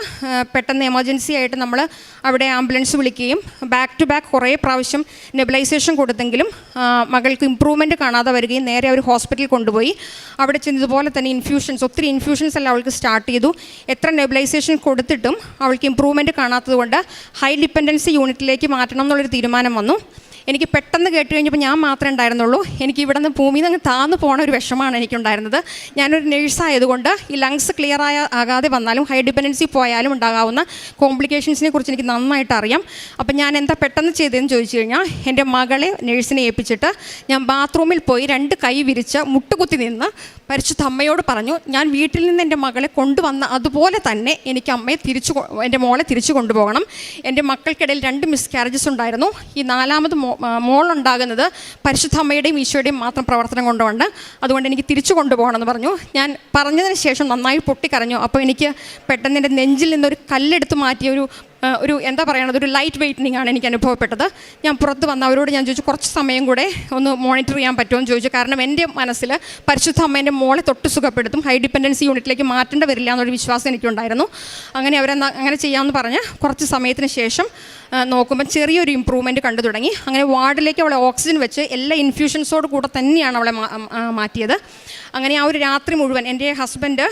പെട്ടെന്ന് എമർജൻസി ആയിട്ട് നമ്മൾ അവിടെ ആംബുലൻസ് വിളിക്കുകയും ബാക്ക് ടു ബാക്ക് കുറേ പ്രാവശ്യം നെബുലൈസേഷൻ കൊടുത്തെങ്കിലും മകൾക്ക് ഇമ്പ്രൂവ്മെൻറ്റ് കാണാതെ വരികയും നേരെ അവർ ഹോസ്പിറ്റലിൽ കൊണ്ടുപോയി. അവിടെ ചെന്നതുപോലെ തന്നെ ഒത്തിരി ഇൻഫ്യൂഷൻസ് എല്ലാം അവൾക്ക് സ്റ്റാർട്ട് ചെയ്തു. എത്ര നെബുലൈസേഷൻ കൊടുത്തിട്ടും അവൾക്ക് ഇമ്പ്രൂവ്മെൻറ്റ് കാണാത്തത് കൊണ്ട് ഹൈ ഡിപ്പെൻഡൻസി യൂണിറ്റിലേക്ക് മാറ്റണം എന്നുള്ളൊരു തീരുമാനം വന്നു. എനിക്ക് പെട്ടെന്ന് കേട്ട് കഴിഞ്ഞപ്പോൾ ഞാൻ മാത്രമേ ഉണ്ടായിരുന്നുള്ളൂ. എനിക്ക് ഇവിടെ നിന്ന് ഭൂമിയിൽ നിന്ന് താന്നു പോണ ഒരു വിഷമമാണ് എനിക്കുണ്ടായിരുന്നത്. ഞാനൊരു നേഴ്സായതുകൊണ്ട് ഈ ലങ്സ് ക്ലിയർ ആകാതെ വന്നാലും ഹൈ ഡിപ്പെൻഡൻസി പോയാലും ഉണ്ടാകാവുന്ന കോംപ്ലിക്കേഷൻസിനെ കുറിച്ച് എനിക്ക് നന്നായിട്ട് അറിയാം. അപ്പം ഞാൻ എന്താ പെട്ടെന്ന് ചെയ്തതെന്ന് ചോദിച്ചു കഴിഞ്ഞാൽ, എൻ്റെ മകളെ നേഴ്സിനെ ഏൽപ്പിച്ചിട്ട് ഞാൻ ബാത്റൂമിൽ പോയി 2 കൈ വിരിച്ച് മുട്ടുകുത്തി നിന്ന് പരിശുദ്ധ അമ്മയോട് പറഞ്ഞു, ഞാൻ വീട്ടിൽ നിന്ന് എൻ്റെ മകളെ കൊണ്ടുവന്ന അതുപോലെ തന്നെ എനിക്ക് എൻ്റെ മോളെ തിരിച്ചു കൊണ്ടുപോകണം. എൻ്റെ മക്കൾക്കിടയിൽ 2 മിസ്കാരേജസ് ഉണ്ടായിരുന്നു. ഈ 4ാമത് മോളുണ്ടാകുന്നത് പരിശുദ്ധ അമ്മയുടെയും ഈശോയുടെയും മാത്രം പ്രവർത്തനം കൊണ്ടുകൊണ്ട്, അതുകൊണ്ട് എനിക്ക് തിരിച്ചു കൊണ്ടുപോകണമെന്ന് പറഞ്ഞു. ഞാൻ പറഞ്ഞതിന് ശേഷം നന്നായി പൊട്ടിക്കരഞ്ഞു. അപ്പോൾ എനിക്ക് പെട്ടെന്ന് എൻ്റെ നെഞ്ചിൽ നിന്നൊരു കല്ലെടുത്ത് മാറ്റിയ ഒരു എന്താ പറയണത്, ഒരു ലൈറ്റ് വെയ്റ്റനിങ് ആണ് എനിക്ക് അനുഭവപ്പെട്ടത്. ഞാൻ പുറത്ത് വന്ന് അവരോട് ഞാൻ ചോദിച്ചു, കുറച്ച് സമയം കൂടെ ഒന്ന് മോണിറ്റർ ചെയ്യാൻ പറ്റുമോ എന്ന് ചോദിച്ചു. കാരണം എൻ്റെ മനസ്സിൽ പരിശുദ്ധ അമ്മേൻ്റെ മോളെ തൊട്ട് സുഖപ്പെടുത്തും, ഹൈ ഡിപ്പെൻഡൻസി യൂണിറ്റിലേക്ക് മാറ്റേണ്ടി വരില്ല എന്നൊരു വിശ്വാസം എനിക്കുണ്ടായിരുന്നു. അങ്ങനെ അങ്ങനെ ചെയ്യാമെന്ന് പറഞ്ഞ് കുറച്ച് സമയത്തിന് ശേഷം നോക്കുമ്പോൾ ചെറിയൊരു ഇമ്പ്രൂവ്മെൻറ്റ് കണ്ടു തുടങ്ങി. അങ്ങനെ വാർഡിലേക്ക് അവളെ ഓക്സിജൻ വെച്ച് എല്ലാ ഇൻഫ്യൂഷൻസോട് കൂടെ തന്നെയാണ് അവളെ മാറ്റിയത്. അങ്ങനെ ആ ഒരു രാത്രി മുഴുവൻ എൻ്റെ ഹസ്ബൻഡ്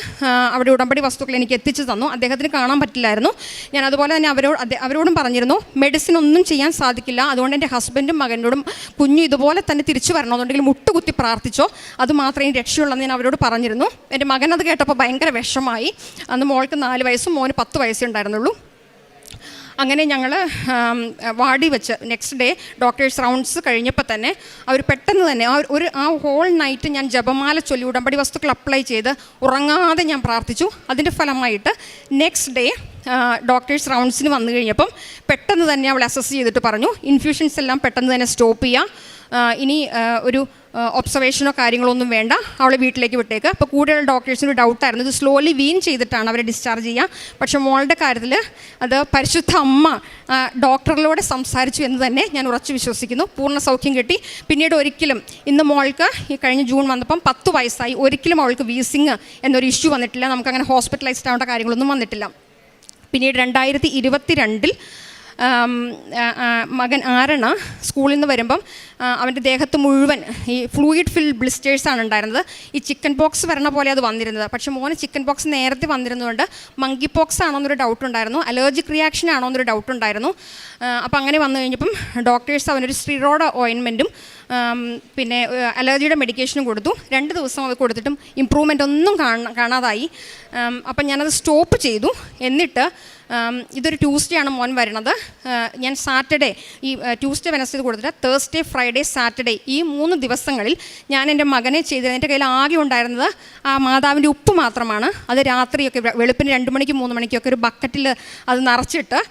അവിടെ ഉടമ്പടി വസ്തുക്കൾ എനിക്ക് എത്തിച്ചു തന്നു. അദ്ദേഹത്തിന് കാണാൻ പറ്റില്ലായിരുന്നു. ഞാൻ അതുപോലെ തന്നെ അവരോടും പറഞ്ഞിരുന്നു, മെഡിസിൻ ഒന്നും ചെയ്യാൻ സാധിക്കില്ല, അതുകൊണ്ട് എൻ്റെ ഹസ്ബൻഡും മകനോടും കുഞ്ഞു ഇതുപോലെ തന്നെ തിരിച്ചു വരണമെന്നുണ്ടെങ്കിൽ മുട്ടുകുത്തി പ്രാർത്ഥിച്ചോ, അത് മാത്രമേ റക്ഷയുള്ളൂ എന്ന് ഞാൻ അവരോട് പറഞ്ഞിരുന്നു. എൻ്റെ മകൻ അത് കേട്ടപ്പോൾ ഭയങ്കര വിഷമായി. അന്ന് മോൾക്ക് 4 വയസ്സും മോന് 10 വയസ്സേ ഉണ്ടായിരുന്നുള്ളൂ. അങ്ങനെ ഞങ്ങൾ വാർഡിൽ വെച്ച് നെക്സ്റ്റ് ഡേ ഡോക്ടേഴ്സ് റൗണ്ട്സ് കഴിഞ്ഞപ്പോൾ തന്നെ അവർ പെട്ടെന്ന് തന്നെ ആ ഹോൾ നൈറ്റ് ഞാൻ ജപമാല ചൊല്ലി ഉടമ്പടി വസ്തുക്കൾ അപ്ലൈ ചെയ്ത് ഉറങ്ങാതെ ഞാൻ പ്രാർത്ഥിച്ചു. അതിൻ്റെ ഫലമായിട്ട് നെക്സ്റ്റ് ഡേ ഡോക്ടേഴ്സ് റൗണ്ട്സിന് വന്നു കഴിഞ്ഞപ്പം പെട്ടെന്ന് തന്നെ അവൾ അസസ് ചെയ്തിട്ട് പറഞ്ഞു, ഇൻഫ്യൂഷൻസ് എല്ലാം പെട്ടെന്ന് തന്നെ സ്റ്റോപ്പ് ചെയ്യുക, ഇനി ഒരു ഒബ്സർവേഷനോ കാര്യങ്ങളോ ഒന്നും വേണ്ട, അവളെ വീട്ടിലേക്ക് വിട്ടേക്ക്. അപ്പോൾ കൂടുതൽ ഡോക്ടേഴ്സിന് ഡൗട്ടായിരുന്നു, ഇത് സ്ലോലി വീൻ ചെയ്തിട്ടാണ് അവരെ ഡിസ്ചാർജ് ചെയ്യുക. പക്ഷേ മോളുടെ കാര്യത്തിൽ അത് പരിശുദ്ധ അമ്മ ഡോക്ടറിലൂടെ സംസാരിച്ചു എന്ന് തന്നെ ഞാൻ ഉറച്ചു വിശ്വസിക്കുന്നു. പൂർണ്ണ സൗഖ്യം കിട്ടി. പിന്നീട് ഒരിക്കലും ഇന്ന് മോൾക്ക് ഈ കഴിഞ്ഞ ജൂൺ വന്നപ്പം 10 വയസ്സായി, ഒരിക്കലും അവൾക്ക് വീസിങ് എന്നൊരു ഇഷ്യൂ വന്നിട്ടില്ല. നമുക്കങ്ങനെ ഹോസ്പിറ്റലൈസ്ഡ് ആവേണ്ട കാര്യങ്ങളൊന്നും വന്നിട്ടില്ല. പിന്നീട് 2022 മകൻ ആരണ സ്കൂളിൽ നിന്ന് വരുമ്പം അവൻ്റെ ദേഹത്ത് മുഴുവൻ ഈ ഫ്ലൂയിഡ് ഫിൽ ബ്ലിസ്റ്റേഴ്സാണ് ഉണ്ടായിരുന്നത്. ഈ ചിക്കൻ പോക്സ് വരണ പോലെ അത് വന്നിരുന്നത്. പക്ഷേ മോന് ചിക്കൻ പോക്സ് നേരത്തെ വന്നിരുന്നതുകൊണ്ട് മങ്കി പോക്സ് ആണോ എന്നൊരു ഡൗട്ട് ഉണ്ടായിരുന്നു, അലർജിക് റിയാക്ഷൻ ആണോ എന്നൊരു ഡൗട്ട് ഉണ്ടായിരുന്നു. അപ്പോൾ അങ്ങനെ വന്നു കഴിഞ്ഞപ്പം ഡോക്ടേഴ്സ് അവനൊരു സ്റ്റിറോയിഡ് ഓയിൻമെൻറ്റും പിന്നെ അലർജിയുടെ മെഡിക്കേഷനും കൊടുത്തു. 2 ദിവസം അത് കൊടുത്തിട്ടും ഇമ്പ്രൂവ്മെൻ്റ് ഒന്നും കാണാതായി. അപ്പം ഞാനത് സ്റ്റോപ്പ് ചെയ്തു. എന്നിട്ട് ഇതൊരു ട്യൂസ്ഡേ ആണ് മോൻ വരുന്നത്. ഞാൻ സാറ്റർഡേ ഈ ട്യൂസ്ഡേ വെനസ്ഡേ കൊടുത്തിട്ട് തേഴ്സ്ഡേ ഫ്രൈഡേ സാറ്റർഡേ ഈ 3 ദിവസങ്ങളിൽ ഞാൻ എൻ്റെ മകനെ ചെയ്തത്. എൻ്റെ കയ്യിൽ ആകെ ഉണ്ടായിരുന്നത് ആ മാതാവിൻ്റെ ഉപ്പ് മാത്രമാണ്. അത് രാത്രിയൊക്കെ വെളുപ്പിന് 2 മണിക്ക് 3 മണിക്കൊക്കെ ഒരു ബക്കറ്റിൽ അത് നിറച്ചിട്ട്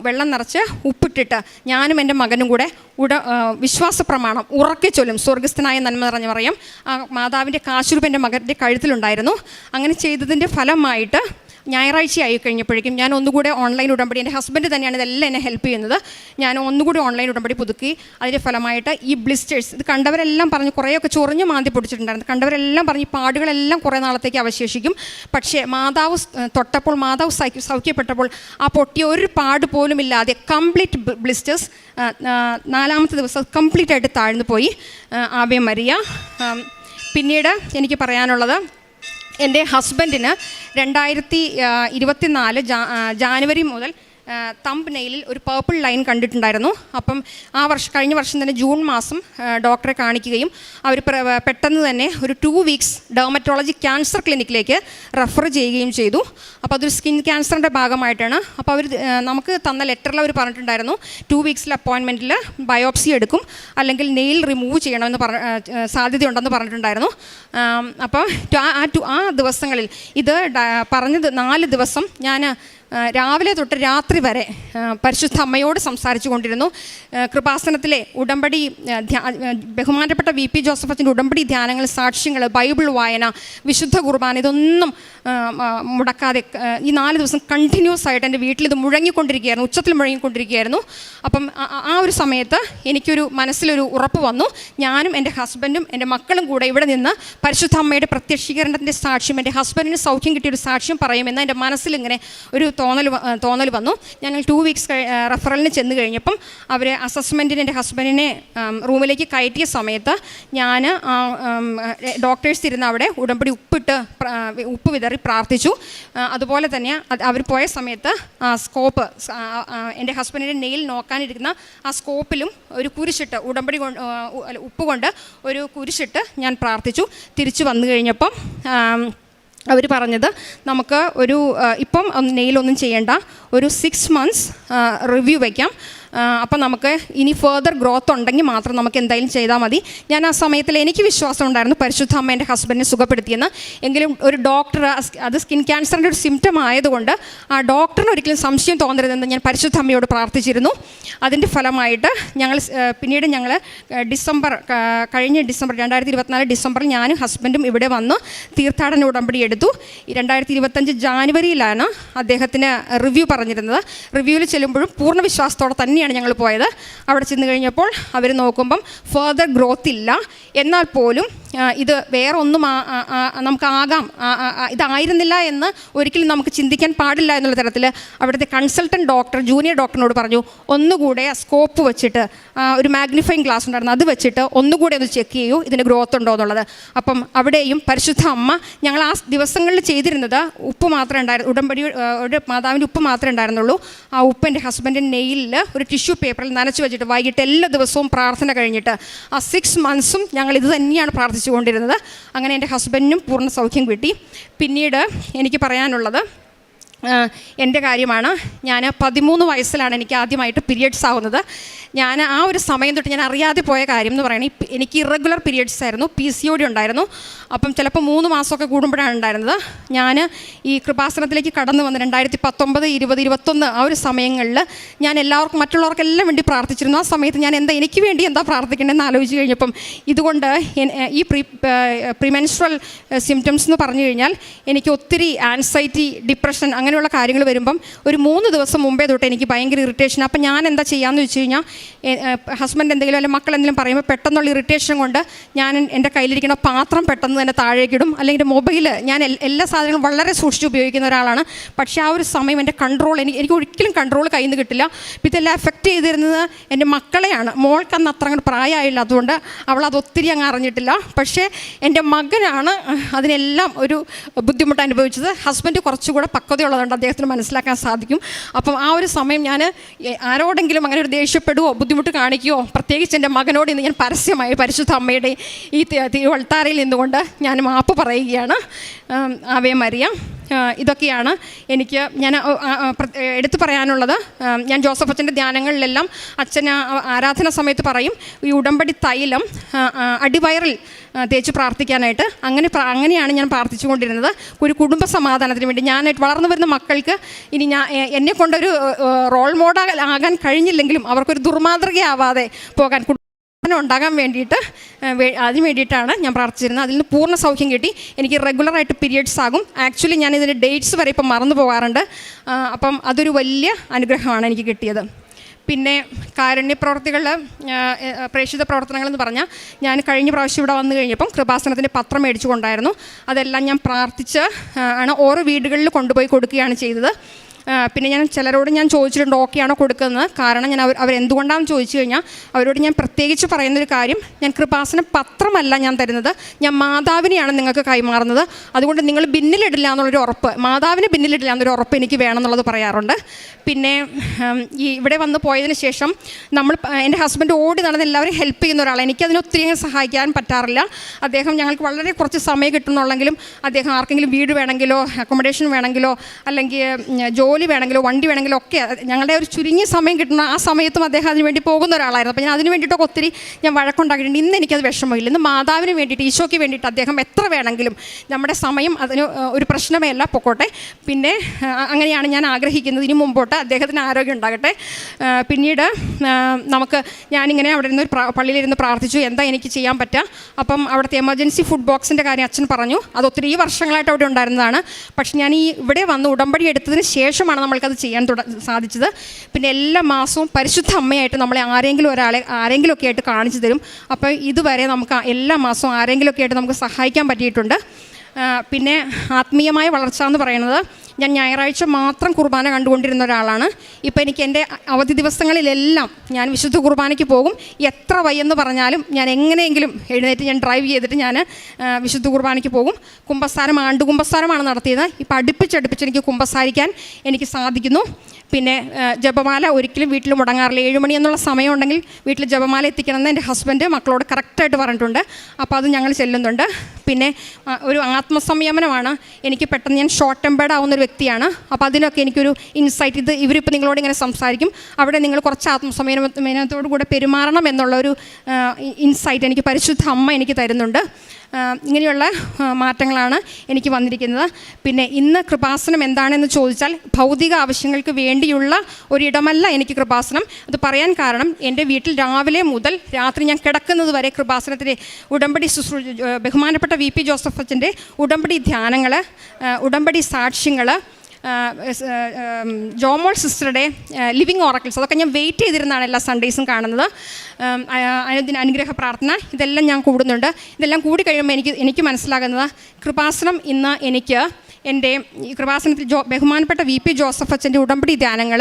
വെള്ളം നിറച്ച് ഉപ്പിട്ടിട്ട് ഞാനും എൻ്റെ മകനും കൂടെ വിശ്വാസ പ്രമാണം ഉറക്കെ ചൊല്ലും. സ്വർഗസ്ഥനായ നന്മ നിറഞ്ഞു പറയും. ആ മാതാവിൻ്റെ കാശുരൂപ എൻ്റെ മകൻ്റെ കഴുത്തിലുണ്ടായിരുന്നു. അങ്ങനെ ചെയ്തതിൻ്റെ ഫലമായിട്ട് ഞായറാഴ്ചയായി കഴിഞ്ഞപ്പോഴേക്കും ഞാൻ ഒന്നുകൂടെ ഓൺലൈൻ ഉടമ്പടി, എൻ്റെ ഹസ്ബൻഡ് തന്നെയാണ് ഇതെല്ലാം എന്നെ ഹെൽപ്പ് ചെയ്യുന്നത്, ഞാൻ ഒന്നുകൂടി ഓൺലൈൻ ഉടമ്പടി പുതുക്കി. അതിൻ്റെ ഫലമായിട്ട് ഈ ബ്ലിസ്റ്റേഴ്സ് ഇത് കണ്ടവരെല്ലാം പറഞ്ഞ് കുറേയൊക്കെ ചൊറിഞ്ഞ് മാന്തി പൊടിച്ചിട്ടുണ്ടായിരുന്നു. കണ്ടവരെല്ലാം പറഞ്ഞ് ഈ പാടുകളെല്ലാം കുറേ നാളത്തേക്ക് അവശേഷിക്കും. പക്ഷേ മാതാവ് തൊട്ടപ്പോൾ, മാതാവ് സൗഖ്യപ്പെട്ടപ്പോൾ ആ പൊട്ടിയ ഒരു പാട് പോലും ഇല്ലാതെ കംപ്ലീറ്റ് ബ്ലിസ്റ്റേഴ്സ് 4ാമത്തെ ദിവസം കംപ്ലീറ്റ് ആയിട്ട് താഴ്ന്നു പോയി. Ave Maria. പിന്നീട് എനിക്ക് പറയാനുള്ളത്, എൻ്റെ ഹസ്ബൻഡിന് 2024 ജാനുവരി മുതൽ തമ്പ് നെയിലിൽ ഒരു പേർപ്പിൾ ലൈൻ കണ്ടിട്ടുണ്ടായിരുന്നു. അപ്പം കഴിഞ്ഞ വർഷം തന്നെ ജൂൺ മാസം ഡോക്ടറെ കാണിക്കുകയും അവർ പെട്ടെന്ന് തന്നെ ഒരു 2 വീക്സ് ഡെർമറ്റോളജി ക്യാൻസർ ക്ലിനിക്കിലേക്ക് റെഫർ ചെയ്യുകയും ചെയ്തു. അപ്പോൾ അതൊരു സ്കിൻ ക്യാൻസറിൻ്റെ ഭാഗമായിട്ടാണ്. അപ്പോൾ അവർ നമുക്ക് തന്ന ലെറ്ററിൽ അവർ പറഞ്ഞിട്ടുണ്ടായിരുന്നു 2 വീക്സിലെ അപ്പോയിൻമെൻറ്റിൽ ബയോപ്സി എടുക്കും, അല്ലെങ്കിൽ നെയിൽ റിമൂവ് ചെയ്യണമെന്ന് സാധ്യതയുണ്ടെന്ന് പറഞ്ഞിട്ടുണ്ടായിരുന്നു. അപ്പോൾ ആ ദിവസങ്ങളിൽ ഇത് പറഞ്ഞത് 4 ദിവസം ഞാൻ രാവിലെ തൊട്ട് രാത്രി വരെ പരിശുദ്ധ അമ്മയോട് സംസാരിച്ചു കൊണ്ടിരുന്നു. കൃപാസനത്തിലെ ഉടമ്പടി ബഹുമാനപ്പെട്ട VP ജോസഫ് അച്ഛൻ്റെ ഉടമ്പടി ധ്യാനങ്ങൾ, സാക്ഷ്യങ്ങൾ, ബൈബിൾ വായന, വിശുദ്ധ കുർബാന, ഇതൊന്നും മുടക്കാതെ ഈ 4 ദിവസം കണ്ടിന്യൂസ് ആയിട്ട് എൻ്റെ വീട്ടിൽ ഇത് മുഴങ്ങിക്കൊണ്ടിരിക്കുകയായിരുന്നു, ഉച്ചത്തിൽ മുഴങ്ങിക്കൊണ്ടിരിക്കുകയായിരുന്നു. അപ്പം ആ ഒരു സമയത്ത് എനിക്കൊരു മനസ്സിലൊരു ഉറപ്പ് വന്നു, ഞാനും എൻ്റെ ഹസ്ബൻഡും എൻ്റെ മക്കളും കൂടെ ഇവിടെ നിന്ന് പരിശുദ്ധ അമ്മയുടെ പ്രത്യക്ഷീകരണത്തിൻ്റെ സാക്ഷ്യം, എൻ്റെ ഹസ്ബൻഡിന് സൗഖ്യം കിട്ടിയൊരു സാക്ഷ്യം പറയുമെന്ന് എൻ്റെ മനസ്സിലിങ്ങനെ ഒരു തോന്നൽ വന്നു. ഞങ്ങൾ 2 വീക്സ് റെഫറലിന് ചെന്ന് കഴിഞ്ഞപ്പം അവർ അസസ്മെൻറ്റിന് എൻ്റെ ഹസ്ബൻഡിനെ റൂമിലേക്ക് കയറ്റിയ സമയത്ത് ഞാൻ ഡോക്ടേഴ്സ് ഇരുന്ന് അവിടെ ഉടമ്പടി ഉപ്പ് വിതറി പ്രാർത്ഥിച്ചു. അതുപോലെ തന്നെ അവർ പോയ സമയത്ത് സ്കോപ്പ്, എൻ്റെ ഹസ്ബൻഡിൻ്റെ നെയിൽ നോക്കാനിരിക്കുന്ന ആ സ്കോപ്പിലും ഒരു കുരിശിട്ട്, ഉടമ്പടി ഉപ്പ് കൊണ്ട് ഒരു കുരിശിട്ട് ഞാൻ പ്രാർത്ഥിച്ചു. തിരിച്ചു വന്നു കഴിഞ്ഞപ്പം അവർ പറഞ്ഞത്, നമുക്ക് ഇപ്പം നെയിലൊന്നും ചെയ്യേണ്ട, ഒരു 6 months റിവ്യൂ വയ്ക്കാം. അപ്പം നമുക്ക് ഇനി ഫർദർ ഗ്രോത്ത് ഉണ്ടെങ്കിൽ മാത്രം നമുക്ക് എന്തായാലും ചെയ്താൽ മതി. ഞാൻ ആ സമയത്തിൽ എനിക്ക് വിശ്വാസം ഉണ്ടായിരുന്നു പരിശുദ്ധ അമ്മ എൻ്റെ ഹസ്ബൻഡിനെ സുഖപ്പെടുത്തിയെന്ന്. എങ്കിലും ഒരു ഡോക്ടർ, അത് സ്കിൻ ക്യാൻസറിൻ്റെ ഒരു സിംറ്റം ആയതുകൊണ്ട് ആ ഡോക്ടറിന് ഒരിക്കലും സംശയം തോന്നരുതെന്ന് ഞാൻ പരിശുദ്ധ അമ്മയോട് പ്രാർത്ഥിച്ചിരുന്നു. അതിൻ്റെ ഫലമായിട്ട് പിന്നീട് ഞങ്ങൾ കഴിഞ്ഞ ഡിസംബർ 2024 ഡിസംബറിൽ ഞാനും ഹസ്ബൻഡും ഇവിടെ വന്ന് തീർത്ഥാടന ഉടമ്പടി എടുത്തു. 2025 ജാനുവരിയിലാണ് അദ്ദേഹത്തിന് റിവ്യൂ പറഞ്ഞിരുന്നത്. റിവ്യൂവിൽ ചെല്ലുമ്പോഴും പൂർണ്ണ വിശ്വാസത്തോടെ തന്നെയാണ് ഞങ്ങൾ പോയത്. അവിടെ ചെന്ന് കഴിഞ്ഞപ്പോൾ അവർ നോക്കുമ്പം ഫർദർ ഗ്രോത്ത് ഇല്ല, എന്നാൽ പോലും ഇത് വേറെ ഒന്നും നമുക്കാകാം, ഇതായിരുന്നില്ല എന്ന് ഒരിക്കലും നമുക്ക് ചിന്തിക്കാൻ പാടില്ല എന്നുള്ള തരത്തിൽ അവിടുത്തെ കൺസൾട്ടൻറ്റ് ഡോക്ടർ ജൂനിയർ ഡോക്ടറിനോട് പറഞ്ഞു, ഒന്നുകൂടെ സ്കോപ്പ് വെച്ചിട്ട്, ഒരു മാഗ്നിഫൈങ് ഗ്ലാസ് ഉണ്ടായിരുന്നു, അത് വെച്ചിട്ട് ഒന്നുകൂടെ ഒന്ന് ചെക്ക് ചെയ്യൂ ഇതിന് ഗ്രോത്ത് ഉണ്ടോ എന്നുള്ളത്. അപ്പം അവിടെയും പരിശുദ്ധ അമ്മ, ഞങ്ങൾ ആ ദിവസങ്ങളിൽ ചെയ്തിരുന്നത് ഉപ്പ് മാത്രമേ ഉണ്ടായിരുന്നു, ഉടമ്പടി ഒരു മാതാവിൻ്റെ ഉപ്പ് മാത്രമേ ഉണ്ടായിരുന്നുള്ളൂ. ആ ഉപ്പ് എൻ്റെ ഹസ്ബൻഡിൻ്റെ നെയിലിൽ ഒരു ടിഷ്യൂ പേപ്പറിൽ നനച്ച് വെച്ചിട്ട് വൈകിട്ട് എല്ലാ ദിവസവും പ്രാർത്ഥന കഴിഞ്ഞിട്ട് ആ 6 months ഞങ്ങൾ ഇത് തന്നെയാണ് പ്രാർത്ഥിച്ചുകൊണ്ടിരുന്നത്. അങ്ങനെ എൻ്റെ ഹസ്ബൻഡിനും പൂർണ്ണ സൗഖ്യം കിട്ടി. പിന്നീട് എനിക്ക് പറയാനുള്ളത് എൻ്റെ കാര്യമാണ്. ഞാൻ 13 വയസ്സിലാണ് എനിക്ക് ആദ്യമായിട്ട് പീരിയഡ്സ് ആവുന്നത്. ഞാൻ ആ ഒരു സമയം തൊട്ട് ഞാൻ അറിയാതെ പോയ കാര്യം എന്ന് പറയുന്നത്, എനിക്ക് ഇറഗുലർ പീരിയഡ്സ് ആയിരുന്നു, PCOD ഉണ്ടായിരുന്നു. അപ്പം ചിലപ്പോൾ 3 മാസമൊക്കെ കൂടുമ്പോഴാണ് ഉണ്ടായിരുന്നത്. ഞാൻ ഈ കൃപാസനത്തിലേക്ക് കടന്നു വന്ന് 2019, 20, 21 ആ ഒരു സമയങ്ങളിൽ ഞാൻ മറ്റുള്ളവർക്കെല്ലാം വേണ്ടി പ്രാർത്ഥിച്ചിരുന്നു. ആ സമയത്ത് ഞാൻ എനിക്ക് വേണ്ടി എന്താ പ്രാർത്ഥിക്കേണ്ടതെന്ന് ആലോചിച്ച് കഴിഞ്ഞപ്പം ഇതുകൊണ്ട് ഈ പ്രിമെൻസ്ട്രൽ സിംറ്റംസ് എന്ന് പറഞ്ഞു കഴിഞ്ഞാൽ എനിക്ക് ഒത്തിരി ആൻസൈറ്റി, ഡിപ്രഷൻ, അങ്ങനെയുള്ള കാര്യങ്ങൾ വരുമ്പം ഒരു 3 ദിവസം മുമ്പേ തൊട്ട് എനിക്ക് ഭയങ്കര ഇറിറ്റേഷൻ. അപ്പം ഞാൻ എന്താ ചെയ്യാമെന്ന് വെച്ച് കഴിഞ്ഞാൽ, ഹസ്ബൻഡ് എന്തെങ്കിലും അല്ലെങ്കിൽ മക്കൾ എന്തെങ്കിലും പറയുമ്പോൾ പെട്ടെന്നുള്ള ഇറിറ്റേഷൻ കൊണ്ട് ഞാൻ എൻ്റെ കയ്യിലിരിക്കുന്ന പാത്രം പെട്ടെന്ന് തന്നെ താഴേക്കിടും, അല്ലെങ്കിൽ മൊബൈൽ, ഞാൻ എല്ലാ സാധനങ്ങളും വളരെ സൂക്ഷിച്ച് ഉപയോഗിക്കുന്ന ഒരാളാണ്. പക്ഷേ ആ ഒരു സമയം എൻ്റെ കൺട്രോൾ, എനിക്ക് ഒരിക്കലും കൺട്രോൾ കയ്യിൽ നിന്ന് കിട്ടില്ല. അപ്പോൾ ഇതെല്ലാം എഫക്റ്റ് ചെയ്തിരുന്നത് എൻ്റെ മക്കളെയാണ്. മോൾക്ക് അന്ന് അത്ര അങ്ങോട്ട് പ്രായമായില്ല, അതുകൊണ്ട് അവൾ അത് ഒത്തിരി അങ്ങ് അറിഞ്ഞിട്ടില്ല. പക്ഷേ എൻ്റെ മകനാണ് അതിനെല്ലാം ഒരു ബുദ്ധിമുട്ട് അനുഭവിച്ചത്. ഹസ്ബൻഡ് കുറച്ചുകൂടെ പക്വതയുള്ളതുകൊണ്ട് അദ്ദേഹത്തിന് മനസ്സിലാക്കാൻ സാധിക്കും. അപ്പം ആ ഒരു സമയം ഞാൻ ആരോടെങ്കിലും അങ്ങനെ ഒരു ദേഷ്യപ്പെടുവോ ബുദ്ധിമുട്ട് കാണിക്കുകയോ, പ്രത്യേകിച്ച് എൻ്റെ മകനോട് ഇന്ന് ഞാൻ പരസ്യമായി പരിശുദ്ധ അമ്മയുടെ ഈ തിരുവൾത്താരയിൽ നിന്നുകൊണ്ട് ഞാൻ മാപ്പ് പറയുകയാണ്. Ave Maria. ഇതൊക്കെയാണ് എനിക്ക് എടുത്തു പറയാനുള്ളത്. ഞാൻ ജോസഫ് അച്ഛൻ്റെ ധ്യാനങ്ങളിലെല്ലാം അച്ഛൻ ആരാധന സമയത്ത് പറയും ഈ ഉടമ്പടി തൈലം അടിവയറിൽ തേച്ച് പ്രാർത്ഥിക്കാനായിട്ട്. അങ്ങനെയാണ് ഞാൻ പ്രാർത്ഥിച്ചുകൊണ്ടിരുന്നത്, ഒരു കുടുംബ സമാധാനത്തിന് വേണ്ടി. ഞാൻ വളർന്നു വരുന്ന മക്കൾക്ക് ഇനി എന്നെ കൊണ്ടൊരു റോൾ മോഡൽ ആകാൻ കഴിഞ്ഞില്ലെങ്കിലും അവർക്കൊരു ദുർമാതൃകയാവാതെ പോകാൻ ഉണ്ടാകാൻ വേണ്ടിയിട്ട് അതിന് വേണ്ടിയിട്ടാണ് ഞാൻ പ്രാർത്ഥിച്ചിരുന്നത്. അതിൽ നിന്ന് പൂർണ്ണ സൗഖ്യം കിട്ടി. എനിക്ക് റെഗുലറായിട്ട് പീരിയഡ്സ് ആകും. ആക്ച്വലി ഞാൻ ഇതിൻ്റെ ഡേറ്റ്സ് വരെ ഇപ്പം മറന്നു പോകാറുണ്ട്. അപ്പം അതൊരു വലിയ അനുഗ്രഹമാണ് എനിക്ക് കിട്ടിയത്. പിന്നെ കാരുണ്യ പ്രവർത്തികൾ, പ്രേക്ഷിത പ്രവർത്തനങ്ങളെന്ന് പറഞ്ഞാൽ, ഞാൻ കഴിഞ്ഞ പ്രാവശ്യം ഇവിടെ വന്നു കഴിഞ്ഞപ്പം കൃപാസനത്തിൻ്റെ പത്രം മേടിച്ചു കൊണ്ടായിരുന്നു. അതെല്ലാം ഞാൻ പ്രാർത്ഥിച്ച് ആണ് ഓരോ വീടുകളിൽ കൊണ്ടുപോയി കൊടുക്കുകയാണ് ചെയ്തത്. പിന്നെ ഞാൻ ചിലരോട് ഞാൻ ചോദിച്ചിട്ടുണ്ട് ഓക്കെയാണോ കൊടുക്കുന്നത്. കാരണം ഞാൻ അവരെന്തുകൊണ്ടാണെന്ന് ചോദിച്ചു കഴിഞ്ഞാൽ അവരോട് ഞാൻ പ്രത്യേകിച്ച് പറയുന്നൊരു കാര്യം, ഞാൻ കൃപാസന പത്രമല്ല ഞാൻ തരുന്നത്, ഞാൻ മാതാവിനെയാണ് നിങ്ങൾക്ക് കൈമാറുന്നത്. അതുകൊണ്ട് നിങ്ങൾ ഭിന്നിലിടില്ല എന്നുള്ളൊരു ഉറപ്പ്, മാതാവിന് ഭിന്നിലിടില്ല എന്നൊരു ഉറപ്പ് എനിക്ക് വേണം എന്നുള്ളത് പറയാറുണ്ട്. പിന്നെ ഈ ഇവിടെ വന്ന് പോയതിന് ശേഷം എൻ്റെ ഹസ്ബൻഡ് ഓടി നടന്ന് എല്ലാവരും ഹെൽപ്പ് ചെയ്യുന്ന ഒരാളാണ്. എനിക്കതിന് ഒത്തിരി സഹായിക്കാൻ പറ്റാറില്ല. അദ്ദേഹം ഞങ്ങൾക്ക് വളരെ കുറച്ച് സമയം കിട്ടുന്നുള്ളെങ്കിലും അദ്ദേഹം ആർക്കെങ്കിലും വീട് വേണമെങ്കിലോ അക്കോമഡേഷൻ വേണമെങ്കിലോ അല്ലെങ്കിൽ ജോലി വേണമെങ്കിലോ വണ്ടി വേണമെങ്കിലോ ഒക്കെ ഞങ്ങളുടെ ഒരു ചുരുങ്ങിയ സമയം കിട്ടുന്ന ആ സമയത്തും അദ്ദേഹം അതിന് വേണ്ടി പോകുന്ന ഒരാളായിരുന്നു. അപ്പോൾ ഞാൻ അതിന് വേണ്ടിയിട്ടൊക്കെ ഒത്തിരി ഞാൻ വഴക്കുണ്ടാക്കിയിട്ടുണ്ട്. ഇന്ന് എനിക്കത് വിഷമമില്ല. ഇന്ന് മാതാവിന് വേണ്ടിയിട്ട്, ഈശോയ്ക്ക് വേണ്ടിയിട്ട് അദ്ദേഹം എത്ര വേണമെങ്കിലും, നമ്മുടെ സമയം അതിന് ഒരു പ്രശ്നമേ അല്ല, പൊക്കോട്ടെ. പിന്നെ അങ്ങനെയാണ് ഞാൻ ആഗ്രഹിക്കുന്നത്. ഇനി മുമ്പോട്ട് അദ്ദേഹത്തിന് ആരോഗ്യം ഉണ്ടാകട്ടെ. പിന്നീട് ഞാനിങ്ങനെ അവിടെ നിന്ന് പള്ളിയിലിരുന്ന് പ്രാർത്ഥിച്ചു, എന്താ എനിക്ക് ചെയ്യാൻ പറ്റുക. അപ്പം അവിടുത്തെ എമർജൻസി ഫുഡ് ബോക്സിൻ്റെ കാര്യം അച്ഛൻ പറഞ്ഞു. അത് ഒത്തിരി വർഷങ്ങളായിട്ട് അവിടെ ഉണ്ടായിരുന്നതാണ്. പക്ഷെ ഞാൻ ഇവിടെ വന്ന് ഉടമ്പടി എടുത്തതിന് ശേഷമാണ് നമ്മൾക്കത് ചെയ്യാൻ സാധിച്ചത്. പിന്നെ എല്ലാ മാസവും പരിശുദ്ധ അമ്മയായിട്ട് നമ്മളെ ആരെങ്കിലുമൊക്കെ ആയിട്ട് കാണിച്ചു തരും. അപ്പോൾ ഇതുവരെ നമുക്ക് എല്ലാ മാസവും ആരെങ്കിലുമൊക്കെ ആയിട്ട് നമുക്ക് സഹായിക്കാൻ പറ്റിയിട്ടുണ്ട്. പിന്നെ ആത്മീയമായ വളർച്ച എന്ന് പറയുന്നത്, ഞാൻ ഞായറാഴ്ച മാത്രം കുർബാന കണ്ടുകൊണ്ടിരുന്ന ഒരാളാണ്. ഇപ്പോൾ എനിക്ക് എൻ്റെ അവധി ദിവസങ്ങളിലെല്ലാം ഞാൻ വിശുദ്ധ കുർബാനയ്ക്ക് പോകും. എത്ര വയ്യെന്ന് പറഞ്ഞാലും ഞാൻ എങ്ങനെയെങ്കിലും എഴുന്നേറ്റ് ഞാൻ ഡ്രൈവ് ചെയ്തിട്ട് ഞാൻ വിശുദ്ധ കുർബാനയ്ക്ക് പോകും. കുമ്പസാരം ആണ്ടുകുമ്പസാരമാണ് നടത്തിയത്. ഇപ്പോൾ അടുപ്പിച്ചടുപ്പിച്ച് എനിക്ക് കുമ്പസാരിക്കാൻ എനിക്ക് സാധിക്കുന്നു. പിന്നെ ജപമാല ഒരിക്കലും വീട്ടിൽ മുടങ്ങാറില്ല. 7 മണി എന്നുള്ള സമയം ഉണ്ടെങ്കിൽ വീട്ടിൽ ജപമാല എത്തിക്കണമെന്ന് എൻ്റെ ഹസ്ബൻഡ് മക്കളോട് കറക്റ്റായിട്ട് പറഞ്ഞിട്ടുണ്ട്. അപ്പോൾ അത് ഞങ്ങൾ ചെല്ലുന്നുണ്ട്. പിന്നെ ഒരു ആത്മസംയമനമാണ് എനിക്ക്. പെട്ടെന്ന് ഞാൻ ഷോർട്ട് ടെമ്പേർഡ് ആവുന്നൊരു വ്യക്തിയാണ്. അപ്പോൾ അതിനൊക്കെ എനിക്കൊരു ഇൻസൈറ്റ്, ഇവരിപ്പോൾ നിങ്ങളോട് ഇങ്ങനെ സംസാരിക്കും, അവിടെ നിങ്ങൾ കുറച്ച് ആത്മസംയമനത്തോടു കൂടെ പെരുമാറണം എന്നുള്ളൊരു ഇൻസൈറ്റ് എനിക്ക് പരിശുദ്ധ അമ്മ എനിക്ക് തരുന്നുണ്ട്. ഇങ്ങനെയുള്ള മാറ്റങ്ങളാണ് എനിക്ക് വന്നിരിക്കുന്നത്. പിന്നെ ഇന്ന് കൃപാസനം എന്താണെന്ന് ചോദിച്ചാൽ, ഭൗതിക ആവശ്യങ്ങൾക്ക് വേണ്ടിയുള്ള ഒരിടമല്ല എനിക്ക് കൃപാസനം. അത് പറയാൻ കാരണം, എൻ്റെ വീട്ടിൽ രാവിലെ മുതൽ രാത്രി ഞാൻ കിടക്കുന്നത് വരെ കൃപാസനത്തിൻ്റെ ഉടമ്പടി ബഹുമാനപ്പെട്ട VP ജോസഫ് അച്ഛൻ്റെ ഉടമ്പടി ധ്യാനങ്ങൾ, ഉടമ്പടി സാക്ഷ്യങ്ങൾ, ജോമോൾ സിസ്റ്ററുടെ ലിവിങ് ഓറക്കിൾസ്, അതൊക്കെ ഞാൻ വെയിറ്റ് ചെയ്തിരുന്നാണ് എല്ലാ സൺഡേയ്സും കാണുന്നത്. അനുഗ്രഹ പ്രാർത്ഥന, ഇതെല്ലാം ഞാൻ കൂടുന്നുണ്ട്. ഇതെല്ലാം കൂടി കഴിയുമ്പോൾ എനിക്ക് മനസ്സിലാകുന്നത്, കൃപാസനം ഇന്ന് എനിക്ക് എൻ്റെ ഈ കൃപാസനത്തിൽ ബഹുമാനപ്പെട്ട VP ജോസഫ് അച്ഛൻ്റെ ഉടമ്പടി ധ്യാനങ്ങൾ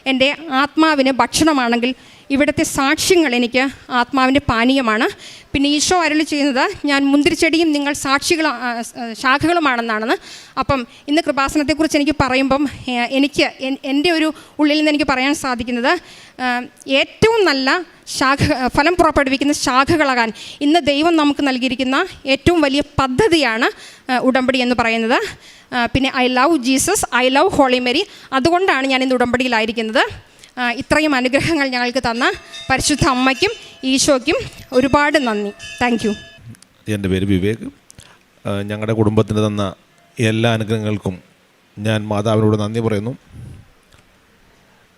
എൻ്റെ ആത്മാവിന് ഭക്ഷണമാണെങ്കിൽ, ഇവിടുത്തെ സാക്ഷ്യങ്ങൾ എനിക്ക് ആത്മാവിൻ്റെ പാനീയമാണ്. പിന്നെ ഈശോ അരുളി ചെയ്യുന്നത്, ഞാൻ മുന്തിരിച്ചെടിയും നിങ്ങൾ ശാഖകളുമാണെന്നാണ്. അപ്പം ഇന്ന് കൃപാസനത്തെക്കുറിച്ച് എനിക്ക് പറയുമ്പം എൻ്റെ ഒരു ഉള്ളിൽ നിന്ന് എനിക്ക് പറയാൻ സാധിക്കുന്നത്, ഏറ്റവും നല്ല ഫലം പുറപ്പെടുവിക്കുന്ന ശാഖകളാകാൻ ഇന്ന് ദൈവം നമുക്ക് നൽകിയിരിക്കുന്ന ഏറ്റവും വലിയ പദ്ധതിയാണ് ഉടമ്പടി എന്ന് പറയുന്നത്. പിന്നെ I love Jesus, I love holy Mary. അതുകൊണ്ടാണ് ഞാൻ ഇന്ന് ഉടമ്പടിയിലായിരിക്കുന്നത്. ഇത്രയും അനുഗ്രഹങ്ങൾ ഞങ്ങൾക്ക് തന്ന പരിശുദ്ധ അമ്മയ്ക്കും ഈശോയ്ക്കും ഒരുപാട് നന്ദി. Thank you. എൻ്റെ പേര് വിവേക്. ഞങ്ങളുടെ കുടുംബത്തിന് തന്ന എല്ലാ അനുഗ്രഹങ്ങൾക്കും ഞാൻ മാതാവിനോട് നന്ദി പറയുന്നു.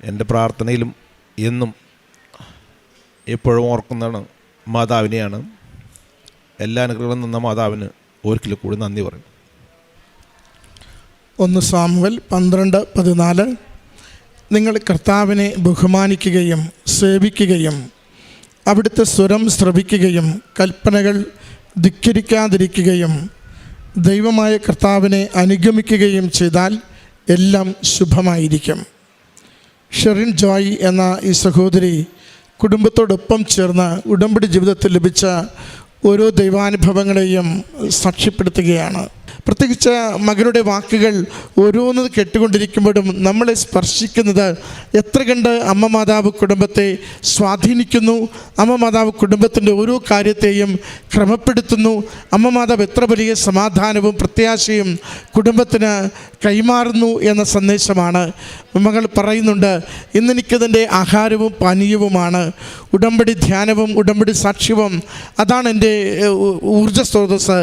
എൻ്റെ പ്രാർത്ഥനയിലും എന്നും എപ്പോഴും ഓർക്കുന്നതാണ് മാതാവിനെയാണ്. എല്ലാ അനുഗ്രഹങ്ങളും തന്ന മാതാവിന് ഒരിക്കലും കൂടി നന്ദി പറയും. 1 സാമുവേൽ 12:14. നിങ്ങൾ കർത്താവിനെ ബഹുമാനിക്കുകയും സേവിക്കുകയും അവിടുത്തെ സ്വരം ശ്രവിക്കുകയും കൽപ്പനകൾ ധിക്കരിക്കാതിരിക്കുകയും ദൈവമായ കർത്താവിനെ അനുഗമിക്കുകയും ചെയ്താൽ എല്ലാം ശുഭമായിരിക്കും. ഷെറിൻ ജോയ് എന്ന ഈ സഹോദരി കുടുംബത്തോടൊപ്പം ചേർന്ന് ഉടമ്പടി ജീവിതത്തിൽ ലഭിച്ച ഓരോ ദൈവാനുഭവങ്ങളെയും സാക്ഷ്യപ്പെടുത്തുകയാണ്. പ്രത്യേകിച്ച് മകനുടെ വാക്കുകൾ ഓരോന്ന് കേട്ടുകൊണ്ടിരിക്കുമ്പോഴും നമ്മളെ സ്പർശിക്കുന്നത് എത്ര കണ്ട് അമ്മ മാതാവ് കുടുംബത്തെ സ്വാധീനിക്കുന്നു, അമ്മ മാതാവ് കുടുംബത്തിൻ്റെ ഓരോ കാര്യത്തെയും ക്രമപ്പെടുത്തുന്നു, അമ്മ മാതാവ് എത്ര വലിയ സമാധാനവും പ്രത്യാശയും കുടുംബത്തിന് കൈമാറുന്നു എന്ന സന്ദേശമാണ്. മകൾ പറയുന്നുണ്ട്, ഇന്നെനിക്കതിൻ്റെ ആഹാരവും പാനീയവുമാണ് ഉടമ്പടി ധ്യാനവും ഉടമ്പടി സാക്ഷ്യവും. അതാണ് എൻ്റെ ഊർജ്ജ സ്രോതസ്.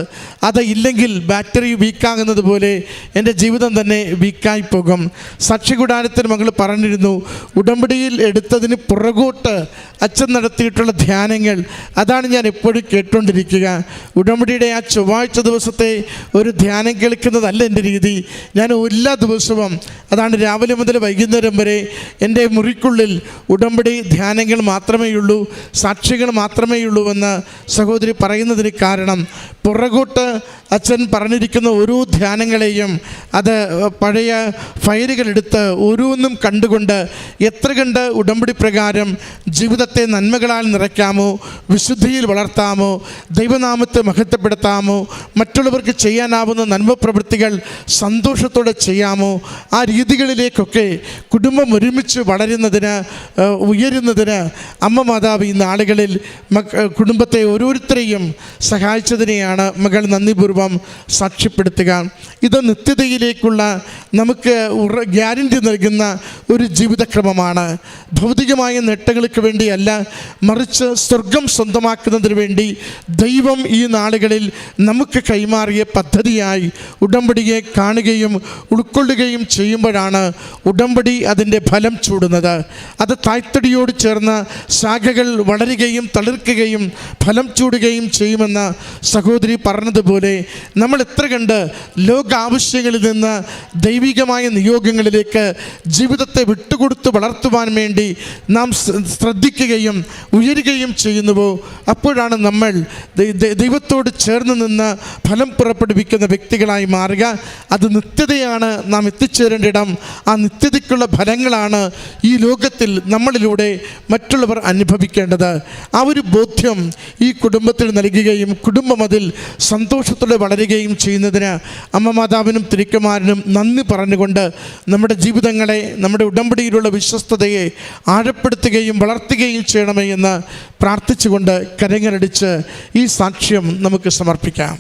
അത് ഇല്ലെങ്കിൽ ബാറ്ററി വീക്കാകുന്നത് പോലെ എൻ്റെ ജീവിതം തന്നെ വീക്കായി പോകും. സാക്ഷികൂടാരത്തിൽ മകൾ പറഞ്ഞിരുന്നു, ഉടമ്പടിയിൽ എടുത്തതിന് പുറകോട്ട് അച്ഛൻ നടത്തിയിട്ടുള്ള ധ്യാനങ്ങൾ അതാണ് ഞാൻ എപ്പോഴും കേട്ടുകൊണ്ടിരിക്കുക. ഉടമ്പടിയുടെ ആ ചൊവ്വാഴ്ച ദിവസത്തെ ഒരു ധ്യാനം കേൾക്കുന്നതല്ല എൻ്റെ രീതി. ഞാൻ എല്ലാ ദിവസവും അതാണ് രാവിലെ മുതൽ വൈകുന്നേരം വരെ എൻ്റെ മുറിക്കുള്ളിൽ ഉടമ്പടി ധ്യാനങ്ങൾ മാത്രമേ ഉള്ളൂ, സാക്ഷികൾ മാത്രമേ ഉള്ളൂ എന്ന് സഹോദരി പറയുന്നതിന് കാരണം പുറകോട്ട് അച്ഛൻ പറഞ്ഞിരിക്കുന്ന ഓരോ ധ്യാനങ്ങളെയും അത് പഴയ ഫയലുകളെടുത്ത് ഓരോന്നും കണ്ടുകൊണ്ട് എത്ര കണ്ട് ഉടമ്പടി പ്രകാരം ജീവിതത്തെ നന്മകളാൽ നിറയ്ക്കാമോ, വിശുദ്ധിയിൽ വളർത്താമോ, ദൈവനാമത്തെ മഹത്വപ്പെടുത്താമോ, മറ്റുള്ളവർക്ക് ചെയ്യാനാവുന്ന നന്മ പ്രവൃത്തികൾ സന്തോഷത്തോടെ ചെയ്യാമോ, ആ രീതികളിലേക്കൊക്കെ കുടുംബം ഒരുമിച്ച് വളരുന്നതിന് ഉയരുന്നതിന് അമ്മ മാതാവ് ഈ നാളുകളിൽ കുടുംബത്തെ ഓരോരുത്തരെയും സഹായിച്ചതിനെയാണ് മകൾ നന്ദിപൂർവ്വം സാക്ഷ്യപ്പെടുത്തുക. ഇത് നിത്യതയിലേക്കുള്ള നമുക്ക് ഗ്യാരണ്ടി നൽകുന്ന ഒരു ജീവിതക്രമമാണ്. ഭൗതികമായ നേട്ടങ്ങൾക്ക് വേണ്ടിയല്ല, മറിച്ച് സ്വർഗം സ്വന്തമാക്കുന്നതിന് വേണ്ടി ദൈവം ഈ നാളുകളിൽ നമുക്ക് കൈമാറിയ പദ്ധതിയായി ഉടമ്പടിയെ കാണുകയും ഉൾക്കൊള്ളുകയും ചെയ്യുമ്പോഴാണ് ഉടമ്പടി അതിൻ്റെ ഫലം ചൂടുന്നത്. അത് തായ്തടിയോട് ചേർന്ന് ശാഖകൾ വളരുകയും തളിർക്കുകയും ഫലം ചൂടുകയും ചെയ്യുമെന്ന് സഹോദരി പറഞ്ഞതുപോലെ നമ്മൾ എത്ര കണ്ട് ലോകാവശ്യങ്ങളിൽ നിന്ന് ദൈവികമായ നിയോഗങ്ങളിലേക്ക് ജീവിതത്തെ വിട്ടുകൊടുത്ത് വളർത്തുവാൻ വേണ്ടി നാം ശ്രദ്ധിക്കുകയും ഉയരുകയും ചെയ്യുന്നുവോ അപ്പോഴാണ് നമ്മൾ ദൈവത്തോട് ചേർന്ന് നിന്ന് ഫലം പുറപ്പെടുവിക്കുന്ന വ്യക്തികളായി മാറുക. അത് നിത്യതയാണ് നാം എത്തിച്ചേരേണ്ട ഇടം. ആ നിത്യതയ്ക്കുള്ള ഫലങ്ങളാണ് ഈ ലോകത്തിൽ നമ്മളിലൂടെ മറ്റുള്ളവർ അനുഭവിക്കേണ്ടത്. ആ ഒരു ബോധ്യം ഈ കുടുംബത്തിൽ നൽകുകയും കുടുംബം അതിൽ സന്തോഷത്തോടെ വളരുകയും ചെയ്യുന്നതിന് അമ്മ മാതാവിനും തിരുക്കുമാരനും നന്ദി പറഞ്ഞുകൊണ്ട് നമ്മുടെ ജീവിതങ്ങളെ, നമ്മുടെ ഉടമ്പടിയിലുള്ള വിശ്വസ്തതയെ ആഴപ്പെടുത്തുകയും വളർത്തുകയും ചെയ്യണമേ എന്ന് പ്രാർത്ഥിച്ചുകൊണ്ട് കരങ്ങളടിച്ച് ഈ സാക്ഷ്യം നമുക്ക് സമർപ്പിക്കാം.